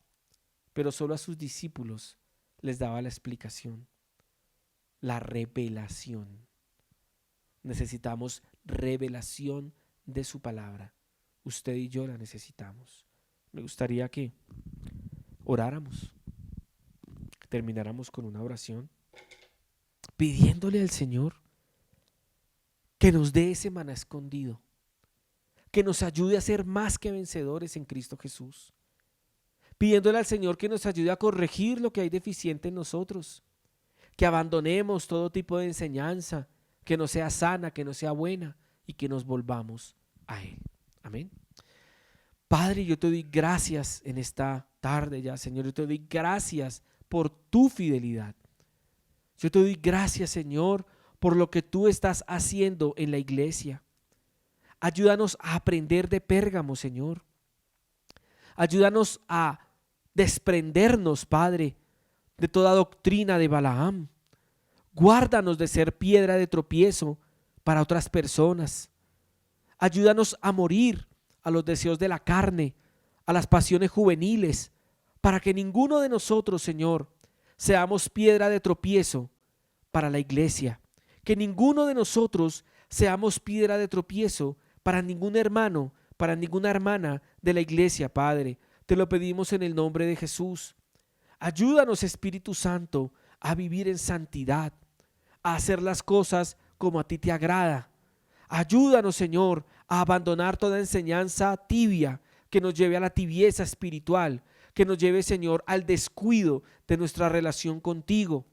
pero solo a sus discípulos les daba la explicación, la revelación. Necesitamos revelación de su palabra. Usted y yo la necesitamos. Me gustaría que oráramos, que termináramos con una oración, pidiéndole al Señor que nos dé ese maná escondido, que nos ayude a ser más que vencedores en Cristo Jesús. Pidiéndole al Señor que nos ayude a corregir lo que hay deficiente en nosotros, que abandonemos todo tipo de enseñanza que no sea sana, que no sea buena y que nos volvamos a Él. Amén. Padre, yo te doy gracias en esta tarde ya, Señor. Yo te doy gracias por tu fidelidad. Yo te doy gracias, Señor, por lo que tú estás haciendo en la iglesia. Ayúdanos a aprender de Pérgamo, Señor. Ayúdanos a desprendernos, Padre, de toda doctrina de Balaam. Guárdanos de ser piedra de tropiezo para otras personas. Ayúdanos a morir a los deseos de la carne, a las pasiones juveniles, para que ninguno de nosotros, Señor, seamos piedra de tropiezo para la iglesia. Que ninguno de nosotros seamos piedra de tropiezo para ningún hermano, para ninguna hermana de la iglesia, Padre. Te lo pedimos en el nombre de Jesús. Ayúdanos, Espíritu Santo, a vivir en santidad, a hacer las cosas como a ti te agrada. Ayúdanos, Señor, a abandonar toda enseñanza tibia que nos lleve a la tibieza espiritual, que nos lleve, Señor, al descuido de nuestra relación contigo.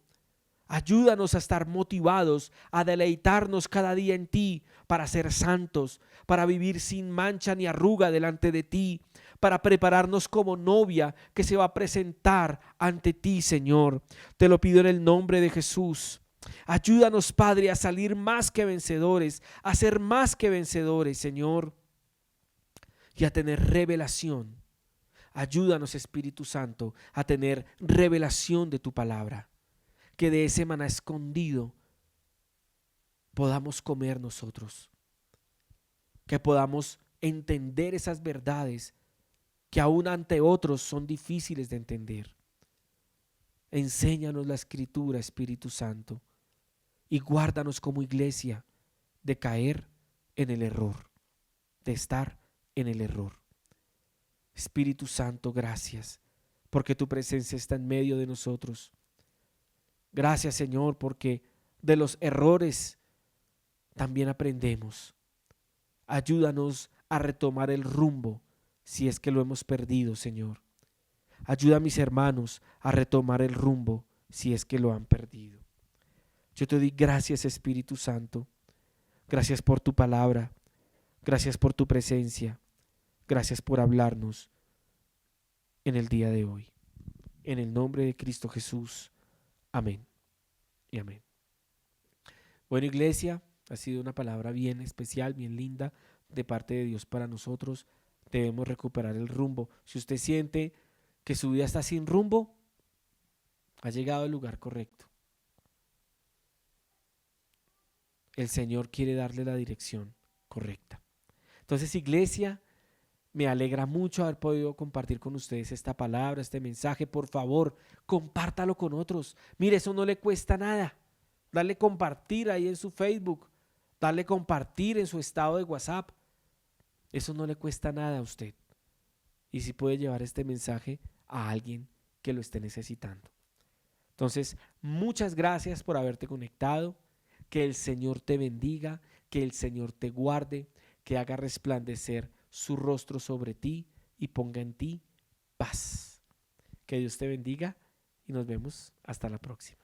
Ayúdanos a estar motivados, a deleitarnos cada día en ti, para ser santos, para vivir sin mancha ni arruga delante de ti, para prepararnos como novia que se va a presentar ante ti, Señor. Te lo pido en el nombre de Jesús. Ayúdanos, Padre, a salir más que vencedores, a ser más que vencedores, Señor, y a tener revelación. Ayúdanos, Espíritu Santo, a tener revelación de tu palabra, que de ese maná escondido podamos comer nosotros, que podamos entender esas verdades que aún ante otros son difíciles de entender. Enséñanos la Escritura, Espíritu Santo, y guárdanos como iglesia de caer en el error, de estar en el error. Espíritu Santo, gracias, porque tu presencia está en medio de nosotros. Gracias, Señor, porque de los errores también aprendemos. Ayúdanos a retomar el rumbo si es que lo hemos perdido, Señor. Ayuda a mis hermanos a retomar el rumbo si es que lo han perdido. Yo te doy gracias, Espíritu Santo. Gracias por tu palabra. Gracias por tu presencia. Gracias por hablarnos en el día de hoy. En el nombre de Cristo Jesús. Amén y amén. Bueno, iglesia, ha sido una palabra bien especial, bien linda de parte de Dios para nosotros. Debemos recuperar el rumbo. Si usted siente que su vida está sin rumbo, ha llegado al lugar correcto. El Señor quiere darle la dirección correcta. Entonces, iglesia, me alegra mucho haber podido compartir con ustedes esta palabra, este mensaje. Por favor, compártalo con otros. Mire, eso no le cuesta nada. Dale compartir ahí en su Facebook. Dale compartir en su estado de WhatsApp. Eso no le cuesta nada a usted. Y si puede llevar este mensaje a alguien que lo esté necesitando. Entonces, muchas gracias por haberte conectado. Que el Señor te bendiga, que el Señor te guarde, que haga resplandecer su rostro sobre ti y ponga en ti paz. Que Dios te bendiga y nos vemos hasta la próxima.